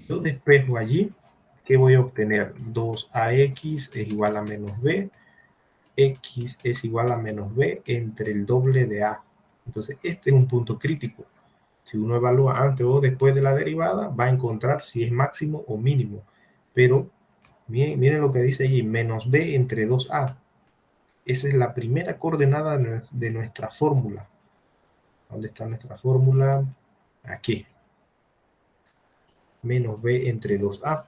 Yo despejo allí, ¿qué voy a obtener? 2ax es igual a menos b, x es igual a menos b entre el doble de a. Entonces, este es un punto crítico. Si uno evalúa antes o después de la derivada, va a encontrar si es máximo o mínimo. Pero miren lo que dice allí, menos b entre 2a. Esa es la primera coordenada de nuestra fórmula. ¿Dónde está nuestra fórmula? Aquí. Menos b entre 2a.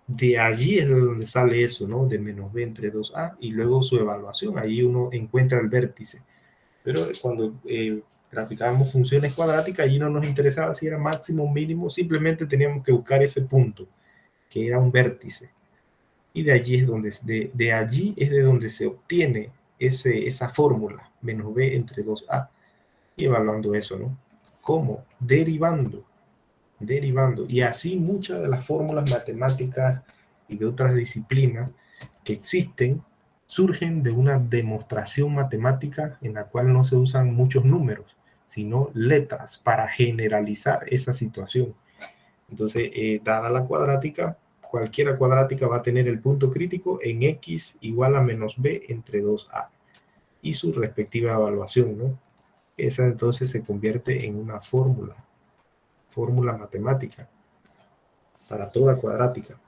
De allí es de donde sale eso, ¿no? De menos b entre 2a y luego su evaluación. Ahí uno encuentra el vértice. Pero cuando graficábamos funciones cuadráticas, allí no nos interesaba si era máximo o mínimo, simplemente teníamos que buscar ese punto, que era un vértice. Y de allí es donde, de allí es de donde se obtiene esa fórmula, menos b entre 2a. Y evaluando eso, ¿no? ¿Cómo? Derivando. Y así muchas de las fórmulas matemáticas y de otras disciplinas que existen surgen de una demostración matemática en la cual no se usan muchos números, sino letras para generalizar esa situación. Entonces, dada la cuadrática, cualquiera cuadrática va a tener el punto crítico en x igual a menos b entre 2a y su respectiva evaluación, ¿no? Esa entonces se convierte en una fórmula matemática para toda cuadrática.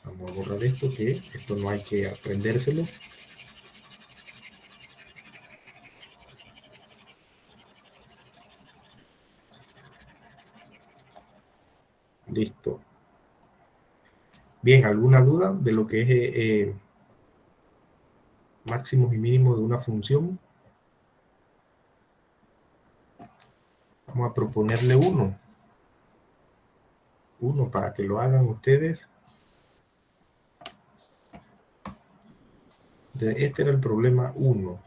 Vamos a borrar esto, que esto no hay que aprendérselo. Listo. Bien, ¿alguna duda de lo que es máximos y mínimos de una función? Vamos a proponerle uno para que lo hagan ustedes. Este era el problema 1.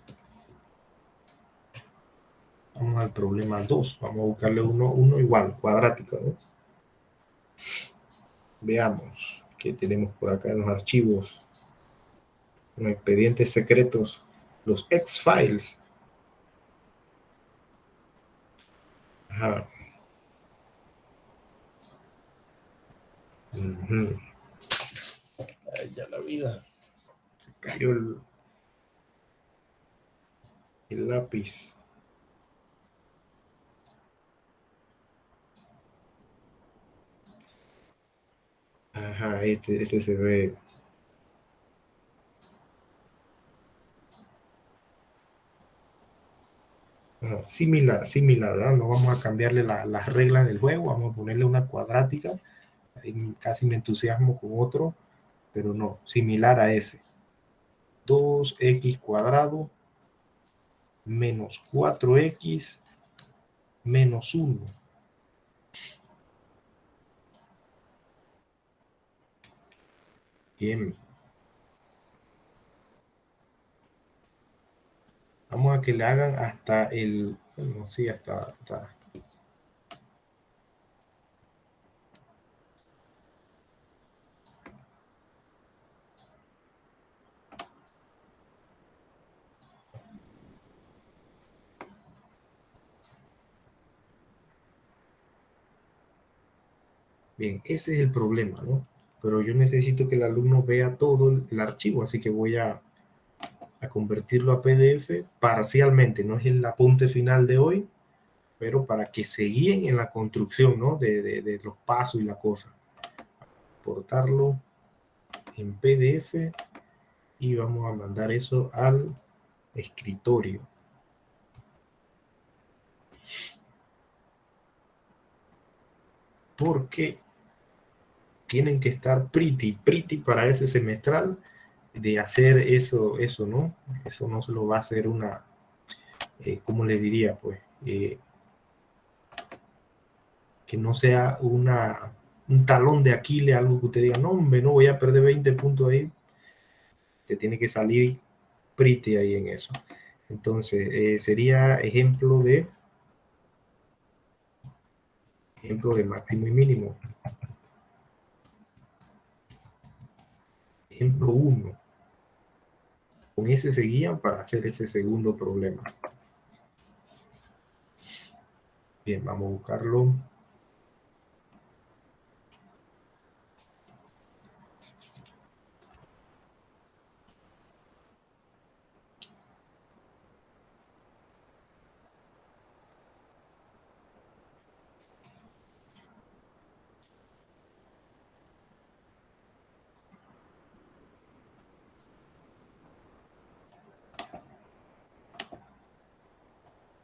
Vamos al problema 2. Vamos a buscarle uno igual, cuadrático, ¿no? Veamos qué tenemos por acá en los archivos, en los expedientes secretos, los X-Files. Ajá. Ay, ya la vida. Se cayó el lápiz. Ajá, este se ve. Similar, ¿verdad? No vamos a cambiarle las reglas del juego, vamos a ponerle una cuadrática. Ahí casi me entusiasmo con otro, pero no, similar a ese. 2x cuadrado menos 4x menos 1. Bien. Vamos a que le hagan hasta el... Bueno, sí, hasta Bien, ese es el problema, ¿no? Pero yo necesito que el alumno vea todo el archivo, así que voy a convertirlo a PDF parcialmente. No es el apunte final de hoy, pero para que se guíen en la construcción, ¿no? De los pasos y la cosa. Portarlo en PDF y vamos a mandar eso al escritorio. Porque tienen que estar pretty para ese semestral de hacer eso, ¿no? Eso no se lo va a hacer una, ¿cómo le diría? Pues, que no sea un talón de Aquiles, algo que usted diga, no, hombre, no voy a perder 20 puntos ahí. Te tiene que salir pretty ahí en eso. Entonces, sería ejemplo de máximo y mínimo. Ejemplo 1. Con ese se guían para hacer ese segundo problema. Bien, vamos a buscarlo.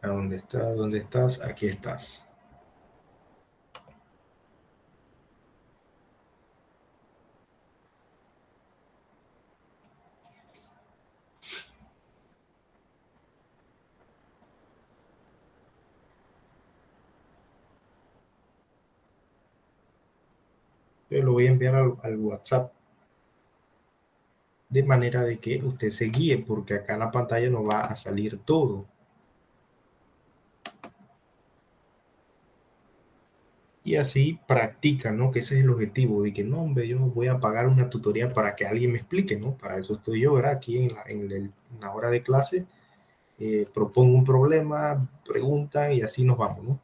¿A dónde estás? ¿Dónde estás? Aquí estás. Yo lo voy a enviar al WhatsApp de manera de que usted se guíe, porque acá en la pantalla no va a salir todo. Y así practica, ¿no? Que ese es el objetivo, de que no, hombre, yo voy a pagar una tutoría para que alguien me explique, ¿no? Para eso estoy yo, ¿verdad? Aquí en la hora de clase, propongo un problema, preguntan y así nos vamos, ¿no?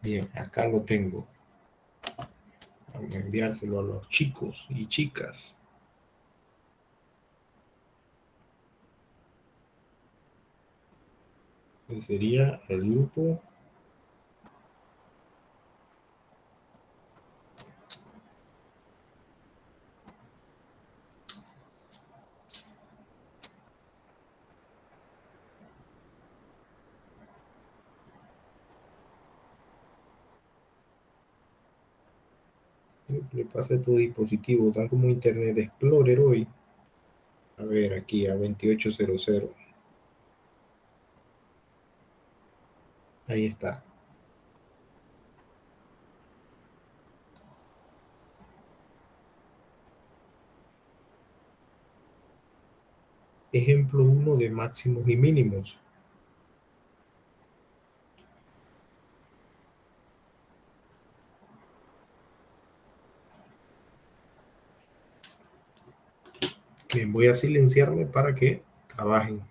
Bien, acá lo tengo. Vamos a enviárselo a los chicos y chicas. Ese sería el grupo. Le pasa a tu dispositivo, tal como Internet Explorer hoy. A ver, aquí a 2800. Ahí está. Ejemplo 1 de máximos y mínimos. Bien, voy a silenciarme para que trabajen.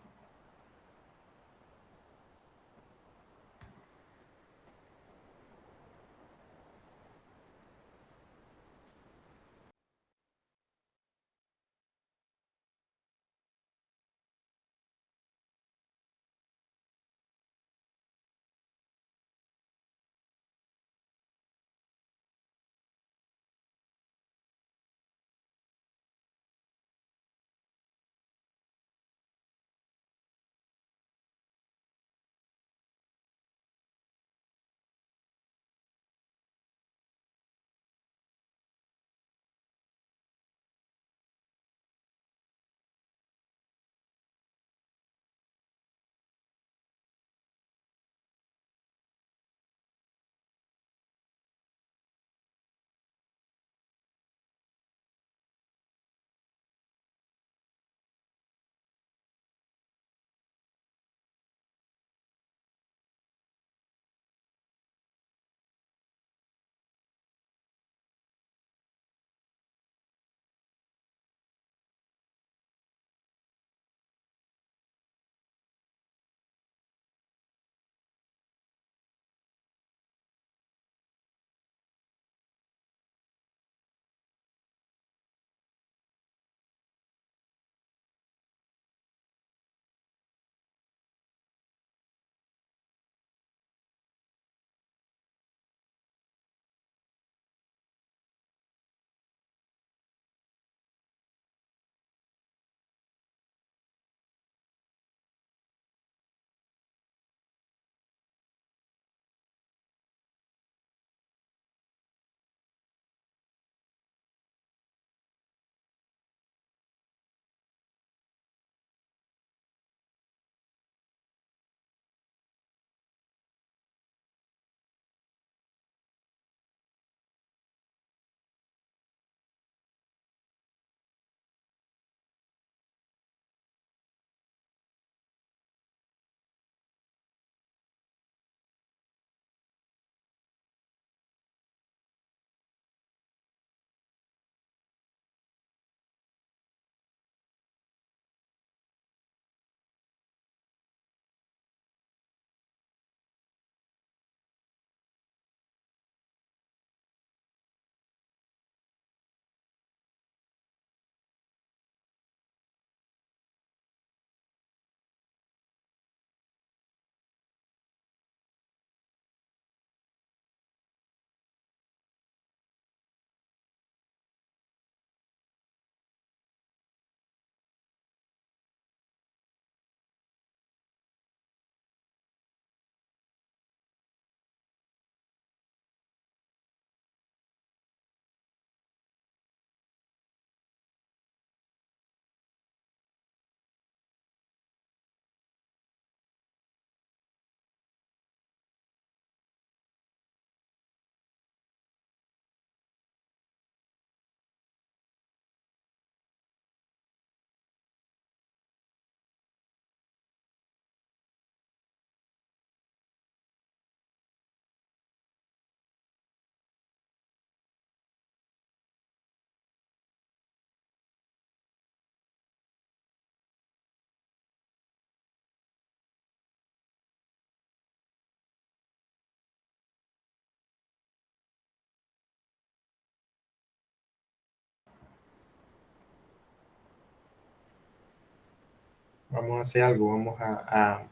vamos a hacer algo, vamos a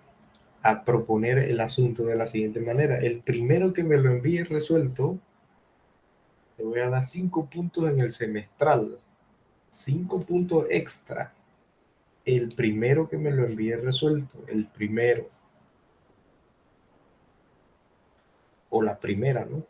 proponer el asunto de la siguiente manera. El primero que me lo envíe resuelto, le voy a dar 5 puntos en el semestral, 5 puntos extra. El primero que me lo envíe resuelto, el primero. O la primera, ¿no?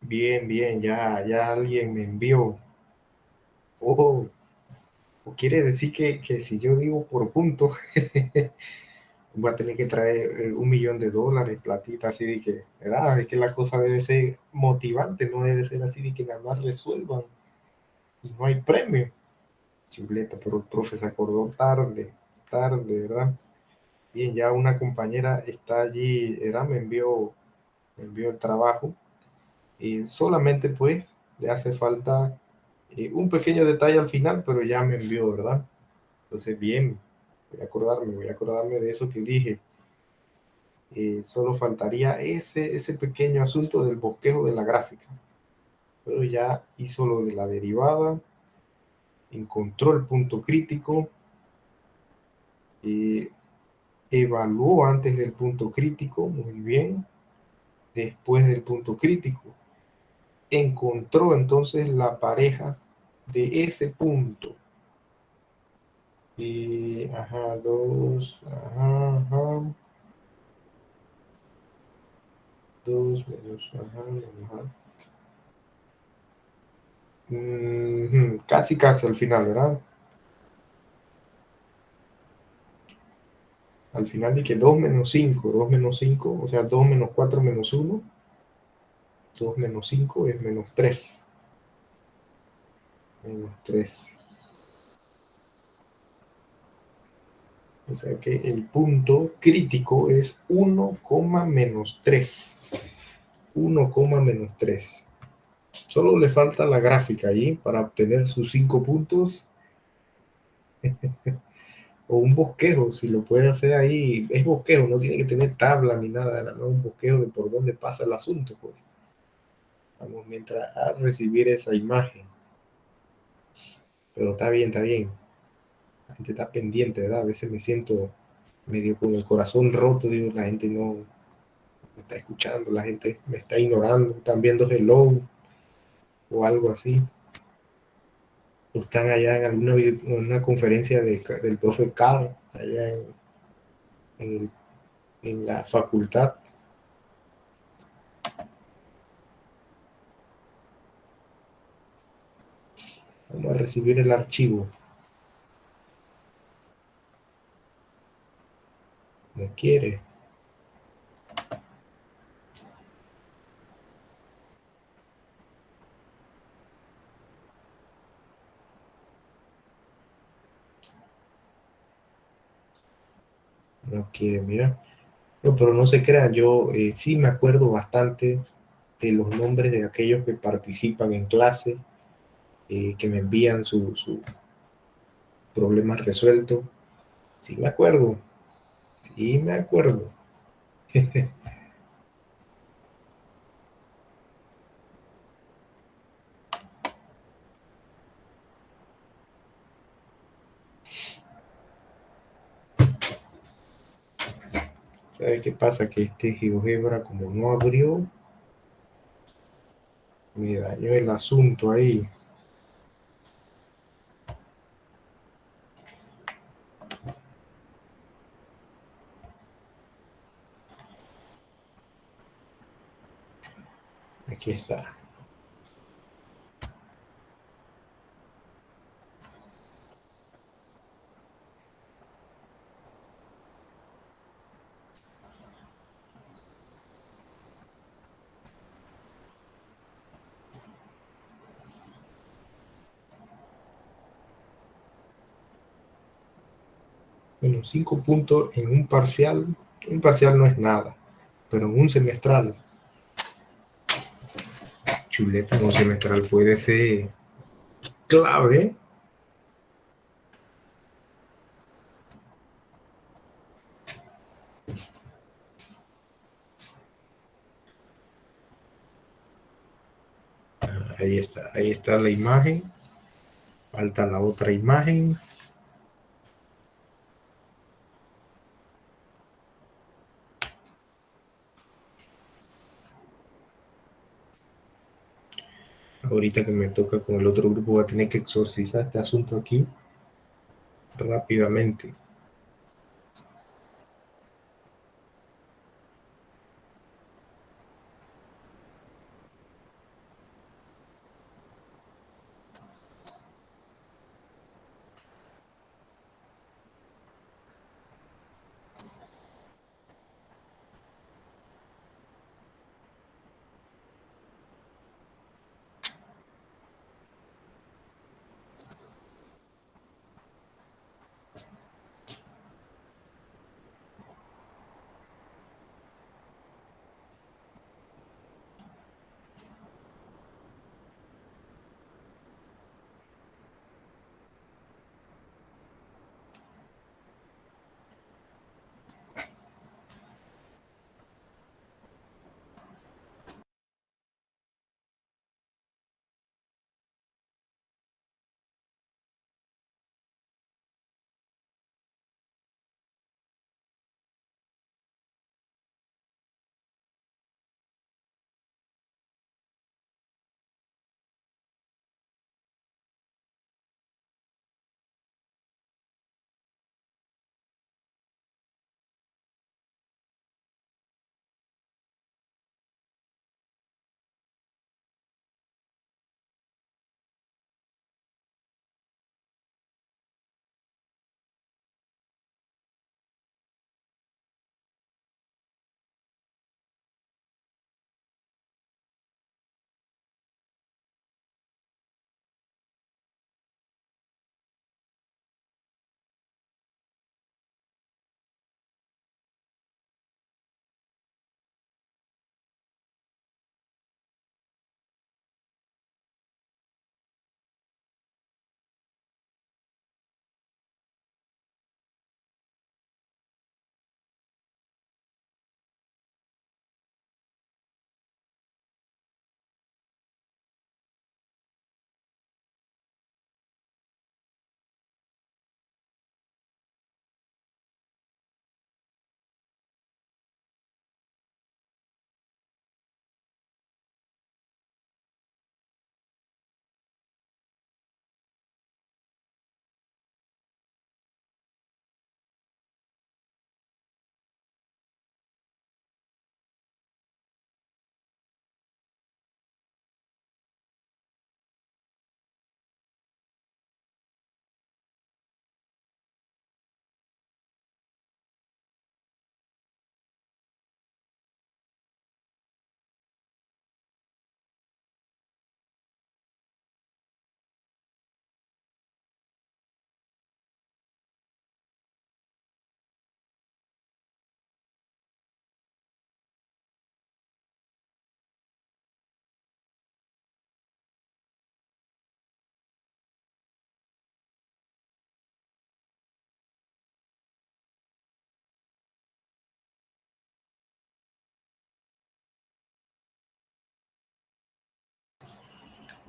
Bien, bien, ya alguien me envió. Oh, O quiere decir que si yo digo por punto, voy a tener que traer $1 millón, platita, así de que, ¿verdad? Es que la cosa debe ser motivante, no debe ser así de que nada más resuelvan y no hay premio. Chuleta, pero el profe se acordó tarde, tarde, ¿verdad? Bien, ya una compañera está allí, ¿verdad? Me envió el trabajo y solamente pues le hace falta un pequeño detalle al final, pero ya me envió, ¿verdad? Entonces, bien, voy a acordarme de eso que dije. Solo faltaría ese pequeño asunto del bosquejo de la gráfica. Pero ya hizo lo de la derivada, encontró el punto crítico, eh, evaluó antes del punto crítico, muy bien, después del punto crítico. Encontró entonces la pareja de ese punto. Ajá, dos, ajá, dos menos, ajá. Casi, casi al final, ¿verdad? Al final de que 2 menos 5, o sea, 2 menos 4 menos 1, 2 menos 5 es menos 3. Menos 3. O sea que el punto crítico es 1, menos 3. 1, menos 3. Solo le falta la gráfica ahí para obtener sus 5 puntos o un bosquejo, si lo puede hacer ahí. Es bosquejo, no tiene que tener tabla ni nada, no, un bosquejo de por dónde pasa el asunto, pues. Vamos, mientras a recibir esa imagen. Pero está bien, está bien. La gente está pendiente, ¿verdad? A veces me siento medio con el corazón roto, digo, la gente no me está escuchando, la gente me está ignorando, están viendo hello o algo así. O están allá en alguna en una conferencia del profe Carl, allá en, en la facultad. Vamos a recibir el archivo. No quiere. No quiere, mira. No, pero no se crean, yo sí me acuerdo bastante de los nombres de aquellos que participan en clase, que me envían su problema resuelto. Sí me acuerdo, sí me acuerdo. ¿Sabes qué pasa? Que este GeoGebra, como no abrió, me dañó el asunto ahí. Aquí está. Bueno, 5 puntos en un parcial no es nada, pero en un semestral, chuleta, en un semestral puede ser clave. Ahí está la imagen, falta la otra imagen. Ahorita que me toca con el otro grupo voy a tener que exorcizar este asunto aquí rápidamente.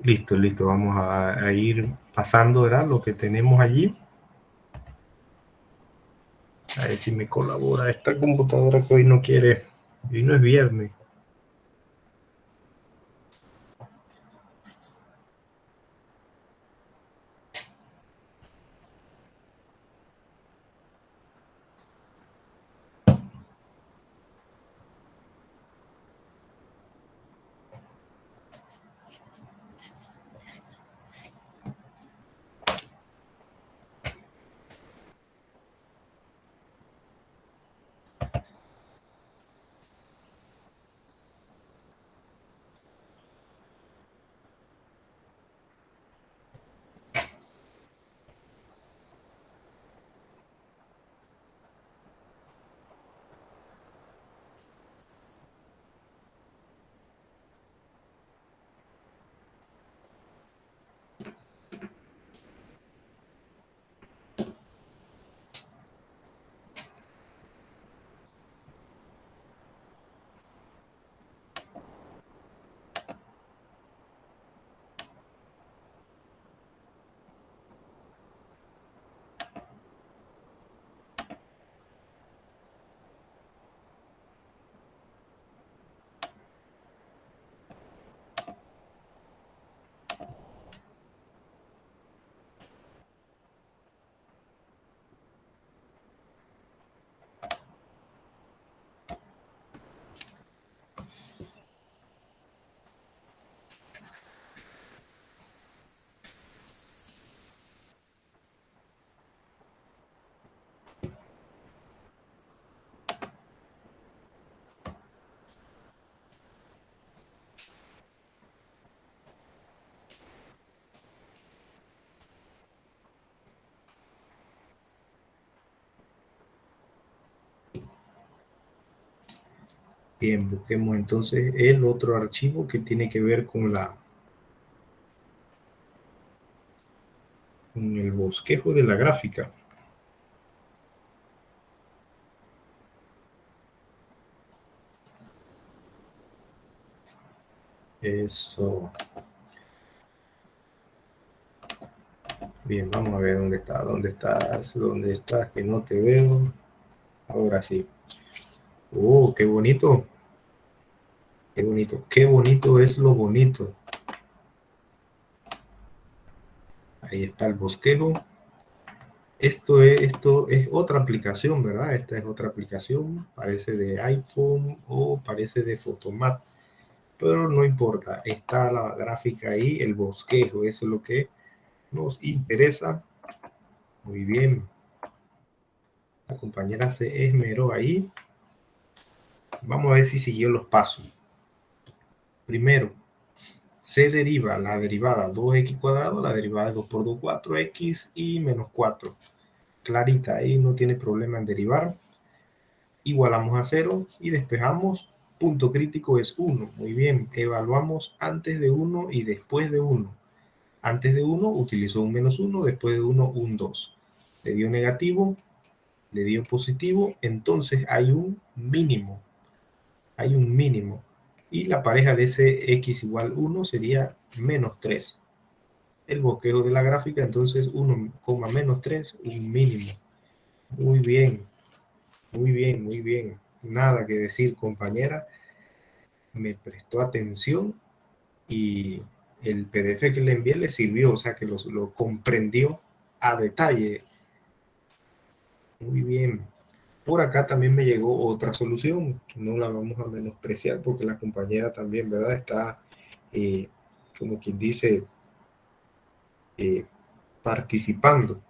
Listo, listo. Vamos a ir pasando, ¿verdad? Lo que tenemos allí. A ver si me colabora esta computadora que hoy no quiere. Hoy no es viernes. Bien, busquemos entonces el otro archivo que tiene que ver con con el bosquejo de la gráfica. Eso. Bien, vamos a ver dónde está, dónde estás, que no te veo. Ahora sí. Qué bonito, qué bonito, qué bonito es lo bonito. Ahí está el bosquejo. Esto es otra aplicación, ¿verdad? Esta es otra aplicación, parece de iPhone o parece de Photomat, pero no importa, está la gráfica ahí, el bosquejo, eso es lo que nos interesa. Muy bien, la compañera se esmeró ahí. Vamos a ver si siguió los pasos. Primero, se deriva la derivada 2x cuadrado, la derivada de 2 por 2, 4x y menos 4. Clarita, ahí no tiene problema en derivar. Igualamos a 0 y despejamos. Punto crítico es 1. Muy bien, evaluamos antes de 1 y después de 1. Antes de 1 utilizó un menos 1, después de 1 un 2. Le dio negativo, le dio positivo, entonces hay un mínimo. Hay un mínimo. Y la pareja de ese x igual 1 sería menos 3. El bosquejo de la gráfica, entonces 1, menos 3, un mínimo. Muy bien, muy bien, muy bien. Nada que decir, compañera. Me prestó atención y el PDF que le envié le sirvió, o sea que lo comprendió a detalle. Muy bien. Por acá también me llegó otra solución, no la vamos a menospreciar porque la compañera también, ¿verdad? Está, como quien dice, eh, participando.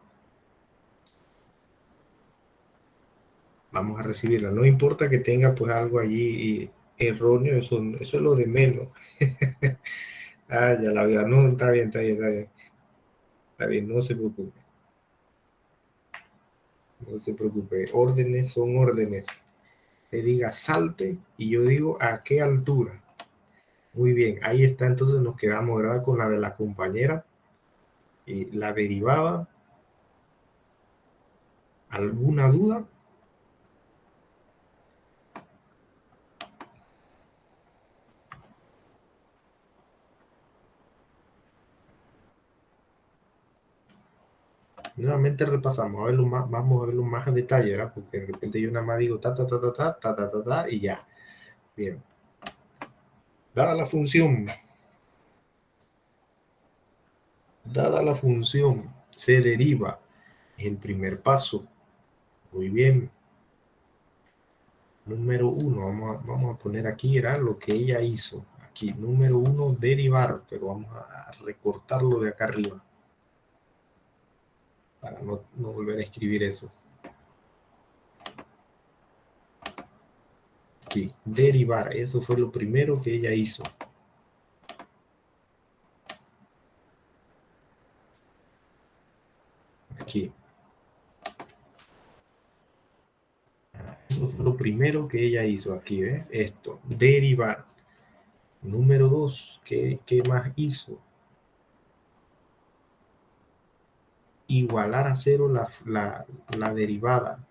Vamos a recibirla. No importa que tenga pues algo allí erróneo, eso es lo de menos. Ah, ya la vida, no, está bien, está bien, está bien. Está bien, no se preocupe. No se preocupe. Órdenes son órdenes. Te diga salte y yo digo a qué altura. Muy bien, ahí está, entonces nos quedamos, ¿verdad? Con la de la compañera. La derivada. ¿Alguna duda? Nuevamente repasamos, vamos a verlo más a detalle, ¿verdad? Porque de repente yo nada más digo ta, y ya. Bien. Dada la función, se deriva el primer paso. Muy bien. Número 1, vamos a poner aquí, era lo que ella hizo. Aquí, número 1, derivar, pero vamos a recortarlo de acá arriba para no volver a escribir eso. Aquí, derivar, eso fue lo primero que ella hizo. Aquí. Eso fue lo primero que ella hizo aquí, ¿ves? Esto, derivar. Número 2, ¿qué más hizo? Igualar a cero la derivada.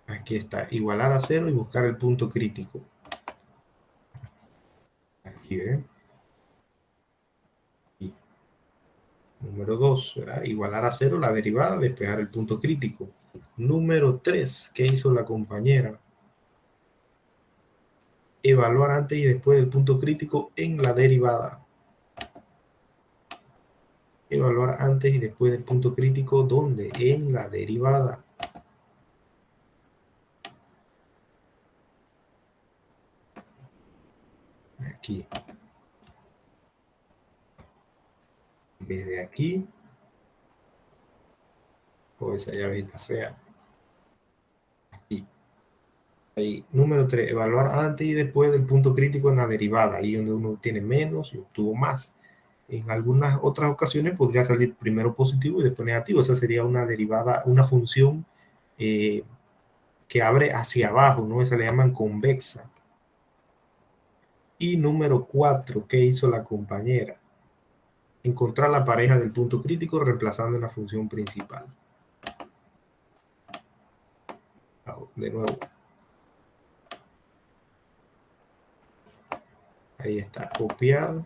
Aquí está, igualar a cero y buscar el punto crítico. Aquí, ¿ven? Aquí. Número 2, ¿verdad? Igualar a cero la derivada, despejar el punto crítico. Número 3, ¿qué hizo la compañera? Evaluar antes y después del punto crítico en la derivada. Evaluar antes y después del punto crítico, ¿dónde? En la derivada. Aquí. Desde aquí. Oh, esa llave está fea. Aquí. Ahí. Número 3, evaluar antes y después del punto crítico en la derivada. Ahí donde uno tiene menos y obtuvo más. En algunas otras ocasiones podría salir primero positivo y después negativo. Esa sería una derivada, una función que abre hacia abajo, ¿no? Esa le llaman convexa. Y número 4, ¿qué hizo la compañera? Encontrar la pareja del punto crítico reemplazando en la función principal. De nuevo. Ahí está, copiar.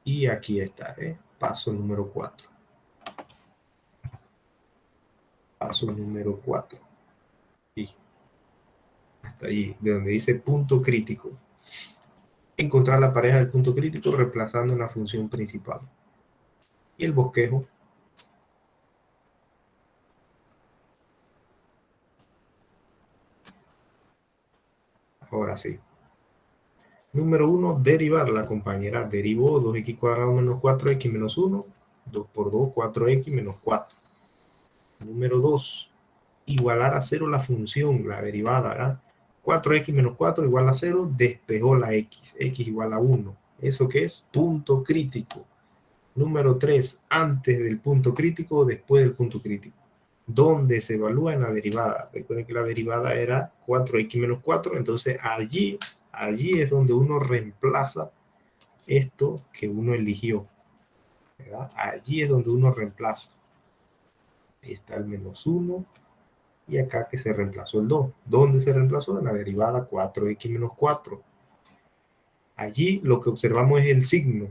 Y aquí está, paso número 4. Paso número 4. Y hasta allí, de donde dice punto crítico. Encontrar la pareja del punto crítico reemplazando en la función principal. Y el bosquejo. Ahora sí. Número 1, derivar. La compañera derivó 2x cuadrado menos 4x menos 1. 2 por 2, 4x menos 4. Número 2, igualar a 0 la función, la derivada, ¿verdad? 4x menos 4 igual a 0, despejó la x. X igual a 1. ¿Eso qué es? Punto crítico. Número 3, antes del punto crítico o después del punto crítico. ¿Dónde se evalúa? En la derivada. Recuerden que la derivada era 4x menos 4, entonces allí es donde uno reemplaza esto que uno eligió, ¿verdad? Allí es donde uno reemplaza. Ahí está el menos 1 y acá que se reemplazó el 2. ¿Dónde se reemplazó? En la derivada 4x menos 4. Allí lo que observamos es el signo,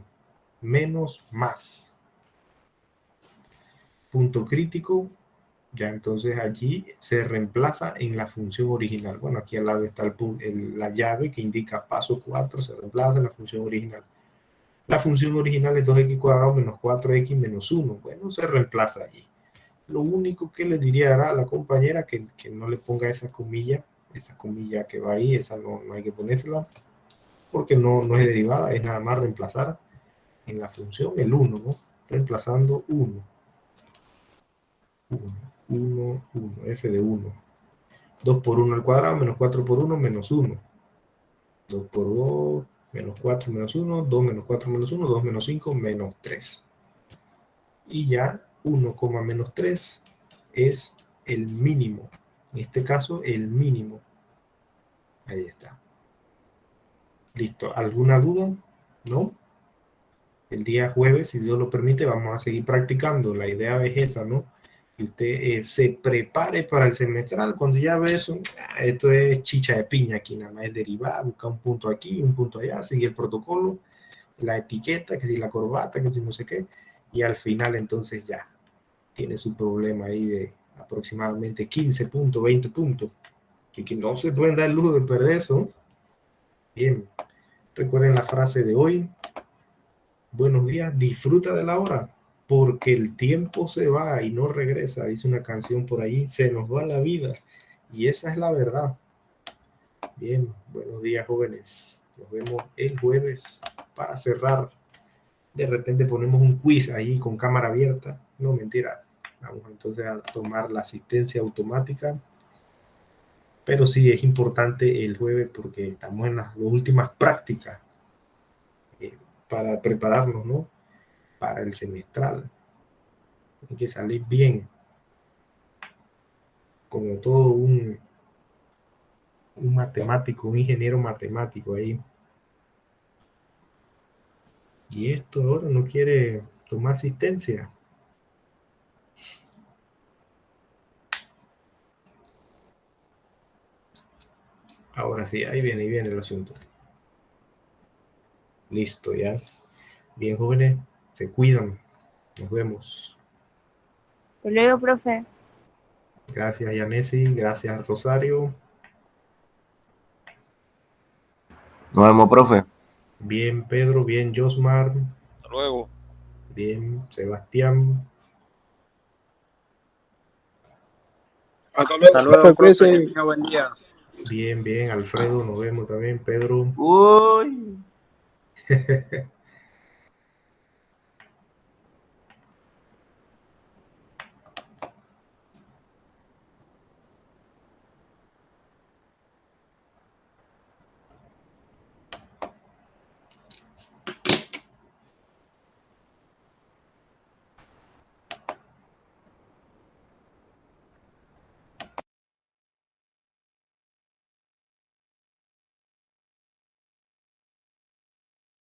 menos más. Punto crítico, ya entonces allí se reemplaza en la función original. Bueno, aquí al lado está la llave que indica paso 4, se reemplaza en la función original. La función original es 2x cuadrado menos 4x menos 1. Bueno, se reemplaza allí. Lo único que le diría a la compañera que no le ponga esa comilla que va ahí, esa no hay que ponérsela, porque no es derivada, es nada más reemplazar en la función el 1, ¿no? Reemplazando 1. 1, f de 1. 2 por 1 al cuadrado, menos 4 por 1, menos 1. 2 por 2, menos 4, menos 1, 2 menos 4, menos 1, 2 menos 5, menos 3. Y ya 1, menos 3 es el mínimo. En este caso, el mínimo. Ahí está. Listo. ¿Alguna duda? ¿No? El día jueves, si Dios lo permite, vamos a seguir practicando. La idea es esa, ¿no? y usted se prepare para el semestral. Cuando ya ve eso, esto es chicha de piña aquí, nada más es derivar, buscar un punto aquí, un punto allá, seguir el protocolo, la etiqueta, que si la corbata, que si no sé qué, y al final entonces ya tiene su problema ahí de aproximadamente 15 puntos, 20 puntos, y que no se pueden dar el lujo de perder eso. Bien, recuerden la frase de hoy: buenos días, disfruta de la hora, porque el tiempo se va y no regresa. Dice una canción por ahí, se nos va la vida, y esa es la verdad. Bien, buenos días, jóvenes. Nos vemos el jueves para cerrar. De repente ponemos un quiz ahí con cámara abierta. No, mentira. Vamos entonces a tomar la asistencia automática. Pero sí es importante el jueves porque estamos en las últimas prácticas para prepararnos, ¿no? Para el semestral. Hay que salir bien, como todo un matemático, un ingeniero matemático ahí. Y esto ahora no quiere tomar asistencia. Ahora sí, ahí viene el asunto. Listo, ya. Bien, jóvenes, se cuidan. Nos vemos. Hasta luego, profe. Gracias, Yanesi. Gracias, Rosario. Nos vemos, profe. Bien, Pedro. Bien, Josmar. Hasta luego. Bien, Sebastián. Hasta luego, profe. Buen día. Bien, Alfredo. Nos vemos también, Pedro. Uy.